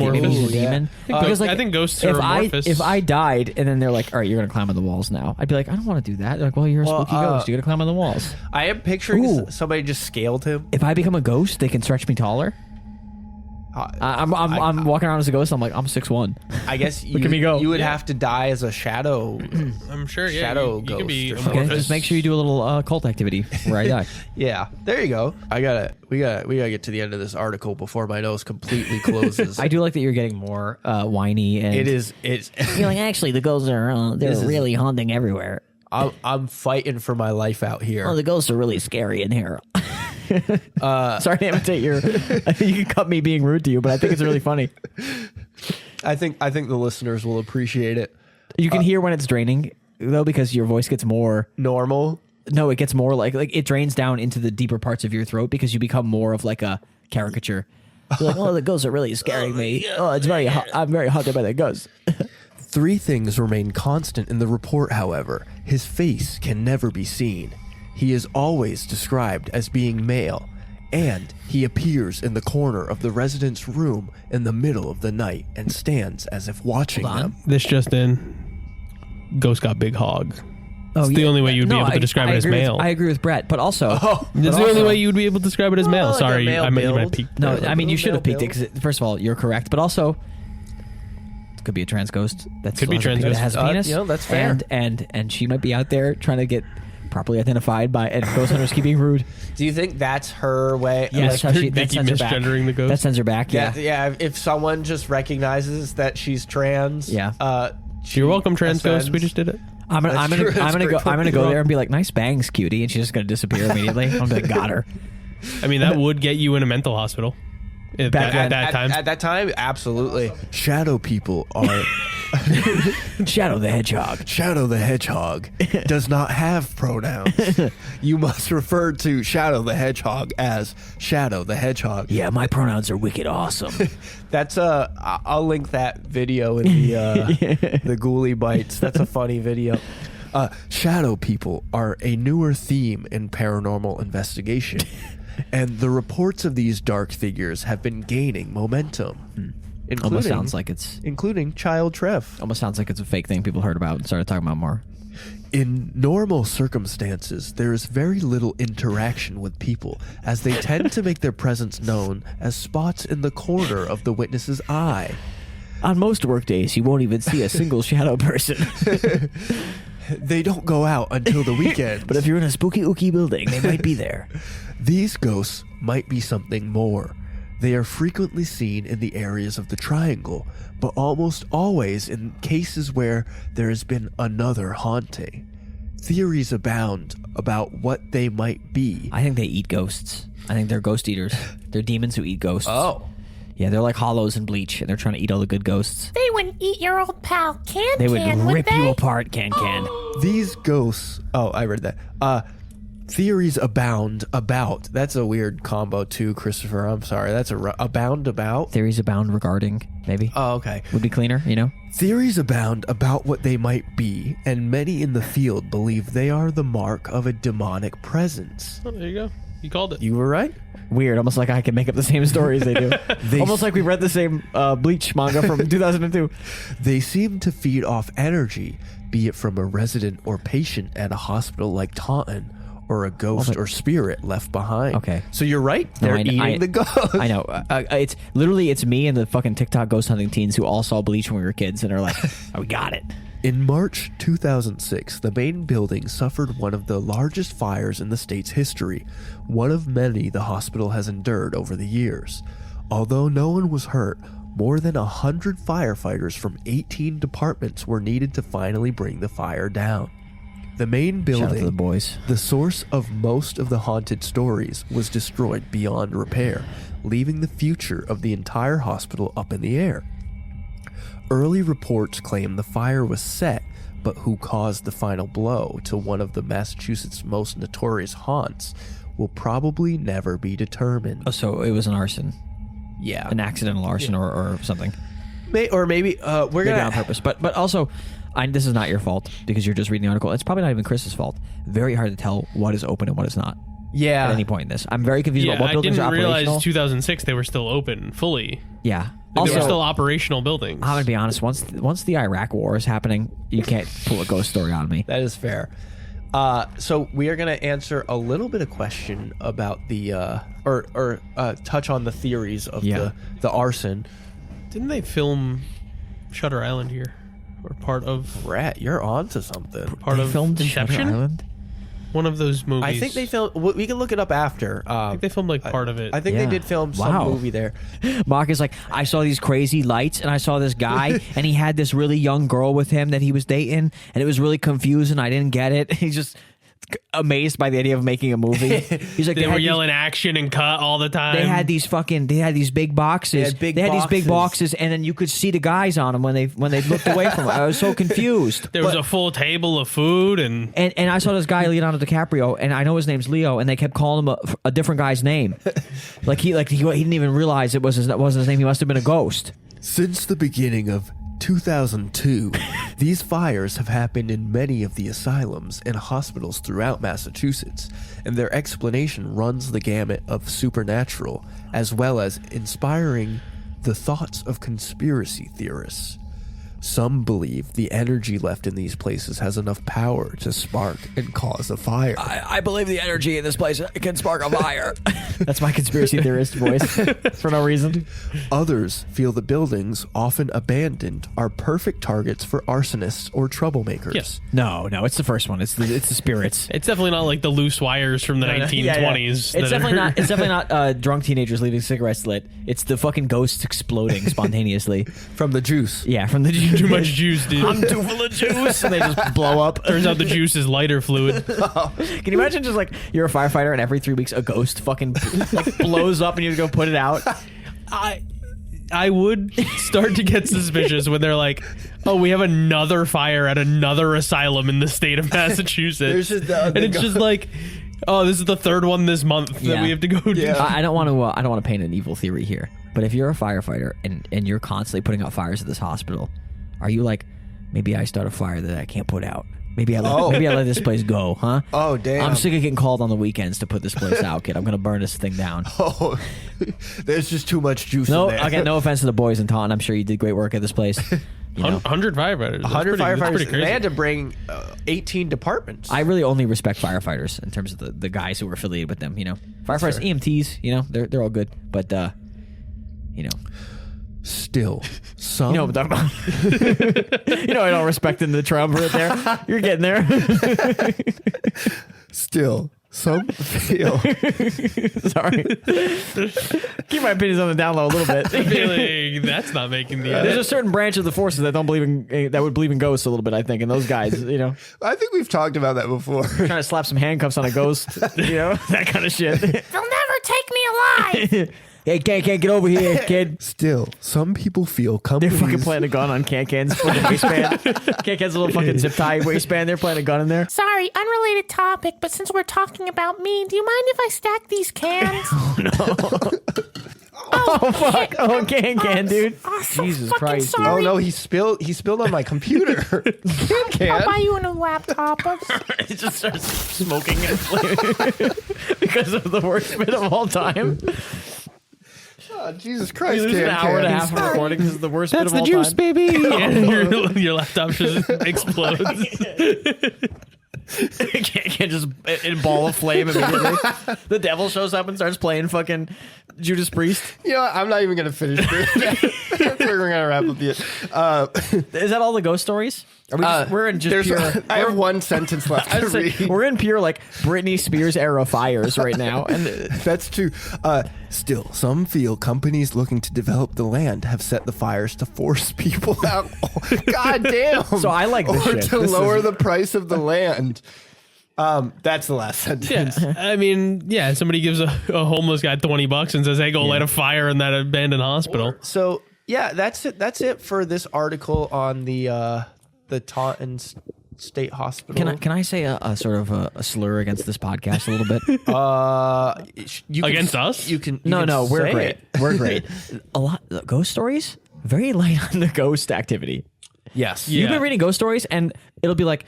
demon. Because I think ghosts are amorphous. If I died and then they're like, all right, you're gonna climb on the walls now, I'd be like, I don't want to do that. They're like, well, you're a spooky ghost. You gotta climb on the walls. I am picturing somebody just scaled him. If I become a ghost, they can stretch me taller. I'm walking around as a ghost. I'm like, I'm 6'1". I guess Look at me go. You would have to die as a shadow. I'm sure. Yeah, shadow you ghost. could be or amorphous. Okay, just make sure you do a little cult activity where I die. Yeah, there you go. We gotta get to the end of this article before my nose completely closes. I do like that you're getting more whiny and It's you're like, actually the ghosts are they're really haunting everywhere. I'm fighting for my life out here. Oh, the ghosts are really scary in here. Sorry to imitate you can cut me being rude to you, but I think it's really funny. I think the listeners will appreciate it. You can hear when it's draining though, because your voice gets more normal. No, it gets more like it drains down into the deeper parts of your throat because you become more of like a caricature. You're like, oh, the ghosts are really scaring me. Oh, it's very hot. I'm very haunted by the ghosts. 3 things remain constant in the report, however. His face can never be seen. He is always described as being male, and he appears in the corner of the resident's room in the middle of the night and stands as if watching them. This just in. Ghost got big hog. It's the only way you'd be able to describe it as male. I agree with Brett, but also... It's the only way you'd be able to describe it as male. Sorry, I meant you might peek. No, I mean, you should have peeked it, because first of all, you're correct, but also... It could be a trans ghost. That could be trans ghost. That has a penis. That's fair. And she might be out there trying to get properly identified by... And ghost hunters keep being rude. Do you think that's her way? Yeah, that's how that sends her back. misgendering the ghost. That sends her back, yeah. Yeah, if someone just recognizes that she's trans... Yeah. You're welcome, trans ghost. We just did it. I'm gonna go there and be like, nice bangs, cutie, and she's just gonna disappear immediately. I'm like, got her. I mean, that would get you in a mental hospital at that time. Absolutely. Shadow people are... Shadow the Hedgehog. Shadow the Hedgehog does not have pronouns. You must refer to Shadow the Hedgehog as Shadow the Hedgehog. Yeah, my pronouns are wicked awesome. That's I'll link that video in the Ghouly Bites. That's a funny video. Shadow people are a newer theme in paranormal investigation, and the reports of these dark figures have been gaining momentum. Almost sounds like it's Child Trev. Almost sounds like it's a fake thing people heard about and started talking about more. In normal circumstances, there is very little interaction with people, as they tend to make their presence known as spots in the corner of the witness's eye. On most work days, you won't even see a single shadow person. They don't go out until the weekend. But if you're in a spooky ooky building, they might be there. These ghosts might be something more. They are frequently seen in the areas of the triangle, but almost always in cases where there has been another haunting. Theories abound about what they might be. I think they eat ghosts. I think they're ghost eaters. They're demons who eat ghosts. Oh. Yeah, they're like hollows in Bleach, and they're trying to eat all the good ghosts. They wouldn't eat your old pal Can They would Can, rip they? you apart, Can Can. These ghosts... Oh, I read that. Theories abound about. That's a weird combo too, Christopher. I'm sorry. That's abound about. Theories abound regarding, maybe. Oh, okay. Would be cleaner, you know? Theories abound about what they might be, and many in the field believe they are the mark of a demonic presence. Oh, there you go. You called it. You were right. Weird. Almost like I can make up the same stories they do. Almost like we read the same Bleach manga from 2002. They seem to feed off energy, be it from a resident or patient at a hospital like Taunton, or a ghost or spirit left behind. Okay. So you're right. They're eating the ghost. I know. It's literally, it's me and the fucking TikTok ghost hunting teens who all saw Bleach when we were kids and are like, oh, we got it. In March 2006, the main building suffered one of the largest fires in the state's history, one of many the hospital has endured over the years. Although no one was hurt, more than 100 firefighters from 18 departments were needed to finally bring the fire down. The main building, Shout out to the boys. the source of most of the haunted stories, was destroyed beyond repair, leaving the future of the entire hospital up in the air. Early reports claim the fire was set, but who caused the final blow to one of the Massachusetts' most notorious haunts will probably never be determined. Oh, so it was an arson. Yeah. An accidental arson or something. Maybe we're Maybe gonna on purpose. But also, this is not your fault because you're just reading the article. It's probably not even Chris's fault. Very hard to tell what is open and what is not Yeah. at any point in this. I'm very confused about what buildings are I didn't operational. realize 2006 they were still open fully. Yeah. Like, they were Also, still operational buildings. I'm gonna be honest. Once the Iraq War is happening, you can't pull a ghost story on me. That is fair. So we are going to answer a little bit of question about the touch on the theories of the arson. Didn't they film Shutter Island here? Or part of Rat, you're on to something. part They of filmed in Shutter Inception? Island? One of those movies. I think they filmed. We can look it up after. I think they filmed like part of it. I think they Yeah. did film some Wow. movie there. Mark is like, I saw these crazy lights and I saw this guy and he had this really young girl with him that he was dating and it was really confusing. I didn't get it. He's just amazed by the idea of making a movie. He's like, they were had these- yelling action and cut all the time. They had these big boxes. They had these big boxes. boxes, and then you could see the guys on them when they looked away from them. I was so confused. There was a full table of food and And I saw this guy Leonardo DiCaprio, and I know his name's Leo, and they kept calling him a different guy's name. he didn't even realize that wasn't his name. He must have been a ghost. Since the beginning of 2002, these fires have happened in many of the asylums and hospitals throughout Massachusetts, and their explanation runs the gamut of supernatural as well as inspiring the thoughts of conspiracy theorists. Some believe the energy left in these places has enough power to spark and cause a fire. I believe the energy in this place can spark a fire. That's my conspiracy theorist voice for no reason. Others feel the buildings, often abandoned, are perfect targets for arsonists or troublemakers. Yes. No, it's the first one. It's the spirits. it's definitely not like the loose wires from the 1920s. It's that definitely are- not. It's definitely not drunk teenagers leaving cigarettes lit. It's the fucking ghosts exploding spontaneously. From the juice. Yeah, from the too much juice, dude. I'm too full of juice, and they just blow up. Turns out the juice is lighter fluid. Can you imagine just like you're a firefighter and every 3 weeks a ghost fucking like blows up and you go put it out? I would start to get suspicious when they're like, "Oh, we have another fire at another asylum in the state of Massachusetts," and it's just like, "Oh, this is the third one this month that we have to go to." I don't want to paint an evil theory here, but if you're a firefighter and you're constantly putting out fires at this hospital, are you like, maybe I start a fire that I can't put out? Maybe I let this place go, huh? Oh, damn. I'm sick of getting called on the weekends to put this place out, kid. I'm gonna burn this thing down. Oh, there's just too much juice No, in there. again, no offense to the boys in Taunton. I'm sure you did great work at this place. You know? 100 firefighters. 100 That's firefighters. pretty crazy. They had to bring 18 departments. I really only respect firefighters in terms of the guys who were affiliated with them. You know, firefighters, EMTs. You know, they're all good, but you know. Still, some You know what I'm talking about. You know I don't respect in the triumvirate there. You're getting there. Still, some feel Sorry. Keep my opinions on the down low a little bit. I feel like that's not making the There's a certain branch of the forces that don't believe in that would believe in ghosts a little bit, I think, and those guys, you know, I think we've talked about that before. trying to slap some handcuffs on a ghost, you know, that kind of shit. They'll never take me alive. Hey, Can get over here, kid. Still, some people feel They're companies. fucking playing a gun on Can's fucking waistband. Can's little fucking zip tie waistband. They're playing a gun in there. Sorry, unrelated topic, but since we're talking about me, do you mind if I stack these cans? Oh fuck! Oh, Can, dude. So Jesus fucking Christ, dude. Oh sorry. no, he spilled on my computer. I'll buy you a new laptop. It just starts smoking and flaming because of the worst bit of all time. Oh, Jesus Christ, You lose an hour and a half of recording. This is the worst bit That's of all the juice, time. baby. And your laptop just explodes. Can't just in ball of flame immediately. The devil shows up and starts playing fucking Judas Priest. You know what? I'm not even going to finish this. We're going to wrap up the... Is that all the ghost stories? Are we just, we're in just pure... I have one sentence left to read. We're in pure like Britney Spears era fires right now, and That's true. Still, some feel companies looking to develop the land have set the fires to force people out. God damn. So I like this or shit. to This lower is- the price of the land. That's the last sentence. Yeah, I mean, yeah. Somebody gives a homeless guy $20 and says, "Hey, go light a fire in that abandoned hospital." So yeah, that's it. That's it for this article on the Taunton State Hospital. can I say a sort of a slur against this podcast a little bit? You can- Against us? You can. No, we're say great. it. We're great. A lot ghost stories, very light on the ghost activity. Yes. Yeah. You've been reading ghost stories, and it'll be like,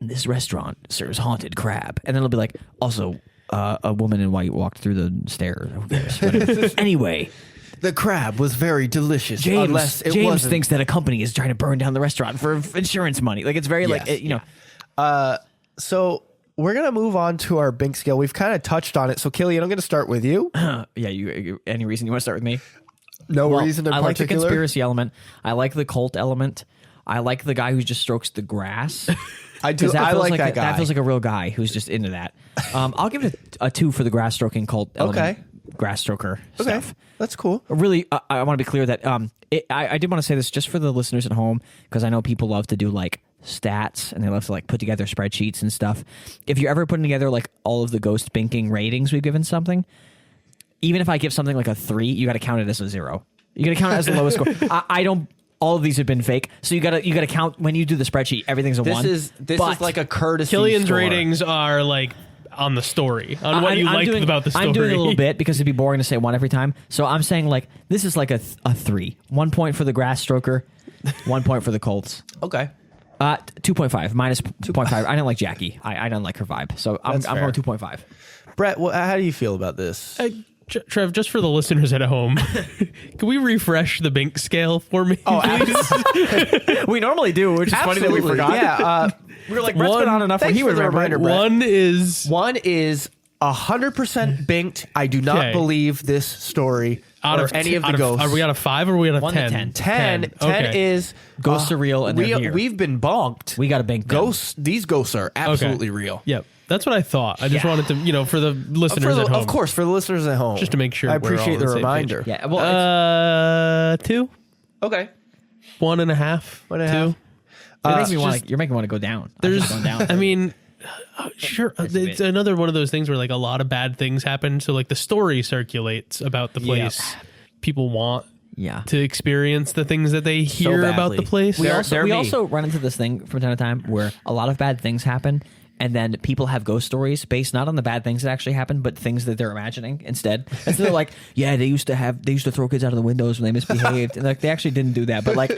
this restaurant serves haunted crab, and then it'll be like, also, a woman in white walked through the stairs. Who cares? Whatever. Anyway, The crab was very delicious. James unless it James wasn't. thinks that a company is trying to burn down the restaurant for insurance money. Like it's very like Yes, it, you know. So we're gonna move on to our Bink scale. We've kind of touched on it. So Killian, I'm gonna start with you. Yeah, you. Any reason you want to start with me? No Well, reason in I like the particular. conspiracy element. I like the cult element. I like the guy who just strokes the grass. I do. 'Cause that I feels like that guy. That feels like a real guy who's just into that. I'll give it a 2 for the grass stroking cult element. Okay. Grass stroker Okay, stuff. that's cool. Really, I want to be clear that I did want to say this just for the listeners at home, because I know people love to do like stats and they love to like put together spreadsheets and stuff. If you're ever putting together like all of the ghost binking ratings we've given something, even if I give something like a 3, you got to count it as a 0. You got to count it as the lowest score. I don't. All of these have been fake, so you gotta count when you do the spreadsheet. Everyth's a 1. This is like a courtesy. Killian's score. ratings are like on the story, on what you I'm liked doing, about the story. I'm doing a little bit because it'd be boring to say 1 every time. So I'm saying like this is like a 3. 1 point for the grass stroker, 1 point for the Colts. Okay. 2.5 minus 2.5. I didn't like Jackie. I didn't like her vibe. So I'm That's going fair. 2.5. Brett, how do you feel about this? Trev, just for the listeners at home, can we refresh the Bink scale for me? please? We normally do, which is funny that we Absolutely. forgot. Yeah. We were like, Brett's been on enough where thanks he for would the remember. reminder, Brett. One is 100% binked. I do not Okay. believe this story out or of any of the out ghosts. Are we out of 5 or are we out of 1 to 10? 10. 10 Okay. is Ghosts are real and they're here. We've been bonked. We got to bank them. Ghosts. These ghosts are absolutely real. Yep, that's what I thought. I just wanted to, for the listeners at home, Of course, for the listeners at home, just to make sure I we're all appreciate on the the same reminder. Yeah. Well, 2, Okay. 1.5, 1.5. 2. you're making me want to go down. There's, going down. I mean, sure, it's another one of those things where like a lot of bad things happen. So like the story circulates about the place. People want yeah. to experience the things that they hear about the badly. place. We They're me. also run into this thing from time to time where a lot of bad things happen, and then people have ghost stories based not on the bad things that actually happened, but things that they're imagining instead. And so they're like, yeah, they used to throw kids out of the windows when they misbehaved, and like they actually didn't do that, but like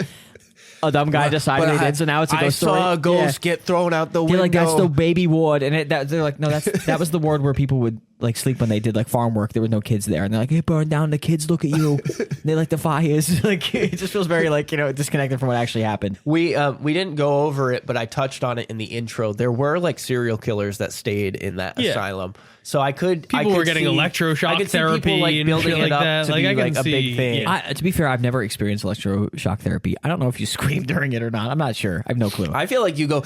a dumb guy decided they did, so now it's a ghost story. I saw a ghost Yeah. get thrown out the They're window. like, that's the baby ward, and they're like, no, that was the ward where people would like sleep when they did like farm work. There was no kids there, and they're like, it burned down. The kids look at you. They like the fires. Like it just feels very like disconnected from what actually happened. We didn't go over it, but I touched on it in the intro. There were like serial killers that stayed in that asylum, so I could. People were getting electroshock I could see therapy people, like, and building shit it like up that. to Like, be I can like a see- big thing. yeah. To be fair, I've never experienced electroshock therapy. I don't know if you scream during it or not. I'm not sure. I have no clue. I feel like you go.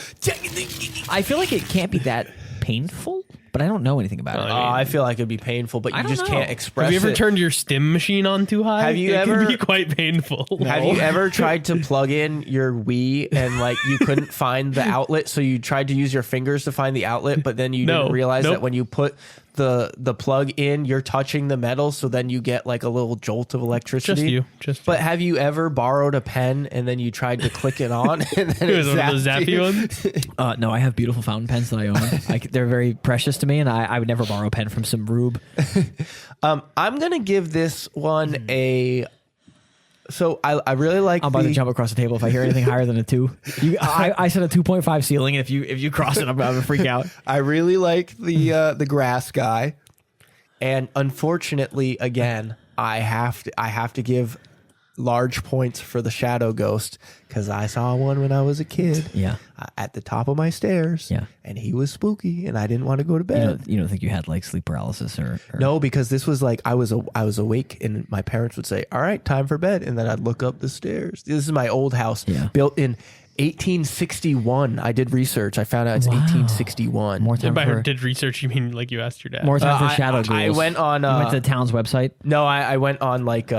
I feel like it can't be that painful, but I don't know anything about it. I feel like it'd be painful, but I you don't just know. can't express Have you ever it. turned your stim machine on too high? Have you it ever- can be quite painful. Have you ever tried to plug in your Wii and like you couldn't find the outlet, so you tried to use your fingers to find the outlet, but then you No. didn't realize Nope. that when you put the plug in, you're touching the metal, so then you get like a little jolt of electricity. But have you ever borrowed a pen and then you tried to click it on and then it was one of the zappy ones? No, I have beautiful fountain pens that I own. They're very precious to me, and I would never borrow a pen from some rube. I'm gonna give this one a. So I really like. I'm about to jump across the table if I hear anything higher than a 2. I set a 2.5 ceiling, and if you cross it, I'm gonna freak out. I really like the grass guy, and unfortunately, again, I have to give large points for the shadow ghost because I saw one when I was a kid. Yeah, at the top of my stairs. Yeah, and he was spooky, and I didn't want to go to bed. You don't think you had like sleep paralysis or? No, because this was like I was awake, and my parents would say, "All right, time for bed," and then I'd look up the stairs. This is my old house, built in 1861. I did research. I found out it's 1861. More time by did research, you mean like you asked your dad? More time for shadow ghouls. I went on. You went to the town's website. No, I went on like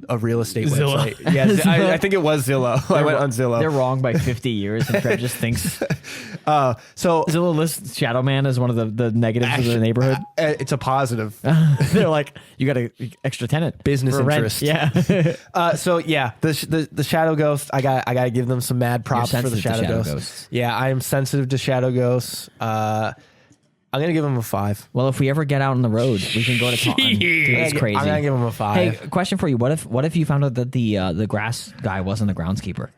a real estate Zillow. website. Yeah, I think it was Zillow. I went on Zillow. They're wrong by 50 years, and Trev just thinks. So Zillow lists Shadow Man as one of the negatives of the neighborhood. It's a positive. They're like, you got an extra tenant, business for interest. Rent. Yeah. So yeah, the shadow ghost. I got to give them some mad props for the shadow ghosts. Yeah, I am sensitive to shadow ghosts. I'm going to give him a 5. Well, if we ever get out on the road, we can go to Taunton. Dude, it's crazy. I'm going to give him a 5. Hey, question for you. What if you found out that the grass guy wasn't the groundskeeper?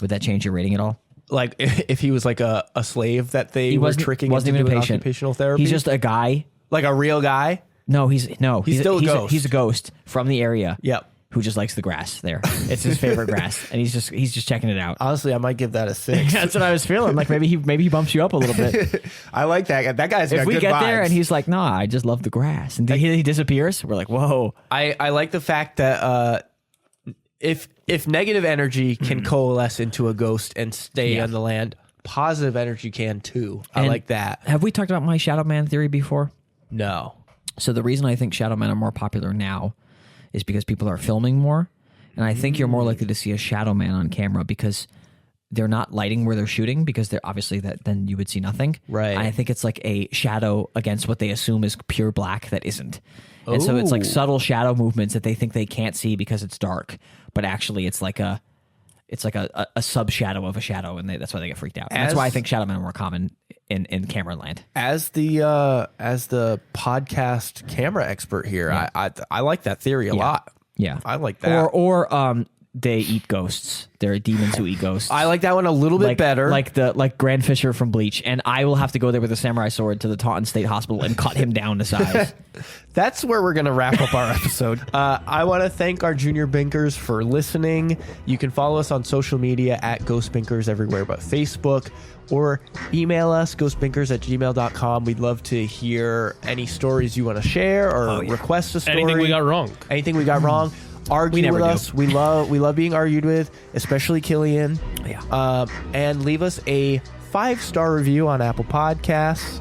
Would that change your rating at all? Like if he was like a slave that they were tricking wasn't into even doing a patient. occupational therapy? He's just a guy. Like a real guy? No, he's still a ghost. He's a ghost from the area. Yep. Who just likes the grass there. It's his favorite grass, and he's just checking it out. Honestly, I might give that a 6. That's what I was feeling. Like maybe he bumps you up a little bit. I like that guy. That guy's got if we good get vibes. there and he's like, "Nah, I just love the grass," and he disappears, we're like, "Whoa!" I like the fact that if negative energy can coalesce into a ghost and stay on the land, positive energy can too. I like that. Have we talked about my Shadow Man theory before? No. So the reason I think Shadow Men are more popular now is because people are filming more. And I think you're more likely to see a shadow man on camera because they're not lighting where they're shooting, because they're obviously then you would see nothing. Right. And I think it's like a shadow against what they assume is pure black that isn't. And so it's like subtle shadow movements that they think they can't see because it's dark, but actually it's like a sub shadow of a shadow, and that's why they get freaked out. And that's why I think shadow men are more common in camera land. As the podcast camera expert here, I like that theory a lot. Yeah, I like that. Or they eat ghosts. They're demons who eat ghosts. I like that one a little bit better. Like Grand Fisher from Bleach, and I will have to go there with a samurai sword to the Taunton State Hospital and cut him down to size. That's where we're going to wrap up our episode. I want to thank our junior binkers for listening. You can follow us on social media at Ghost Binkers everywhere but Facebook, or email us, ghostbinkers@gmail.com. We'd love to hear any stories you want to share or request a story. Anything we got wrong. Anything we got wrong. Argue with us. We love being argued with, especially Killian. Yeah. And leave us a 5-star review on Apple Podcasts.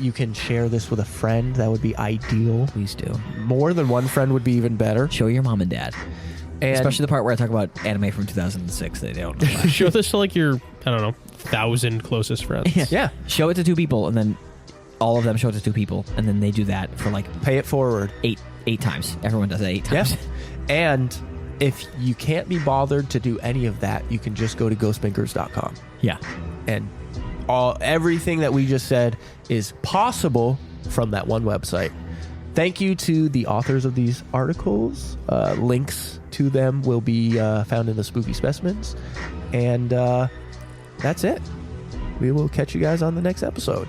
You can share this with a friend. That would be ideal. Please do. More than one friend would be even better. Show your mom and dad. And especially the part where I talk about anime from 2006 that they don't know about. Show this to like your, 1,000 closest friends. Yeah. Show it to 2 people, and then all of them show it to 2 people, and then they do that for like pay it forward 8 times. Everyone does it 8 times. Yeah. And if you can't be bothered to do any of that, you can just go to ghostbinkers.com. Yeah. And everything that we just said is possible from that one website. Thank you to the authors of these articles. Links to them will be found in the Spooky Specimens. And that's it. We will catch you guys on the next episode.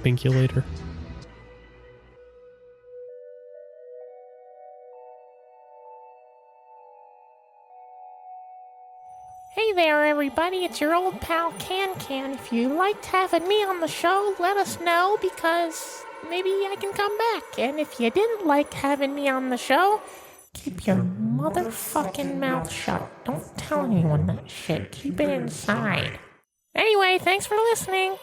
Thank you later. Hey there, everybody. It's your old pal Can. If you liked having me on the show, let us know, because maybe I can come back. And if you didn't like having me on the show, keep your motherfucking mouth shut. Don't tell anyone that shit. Keep it inside. Anyway, thanks for listening.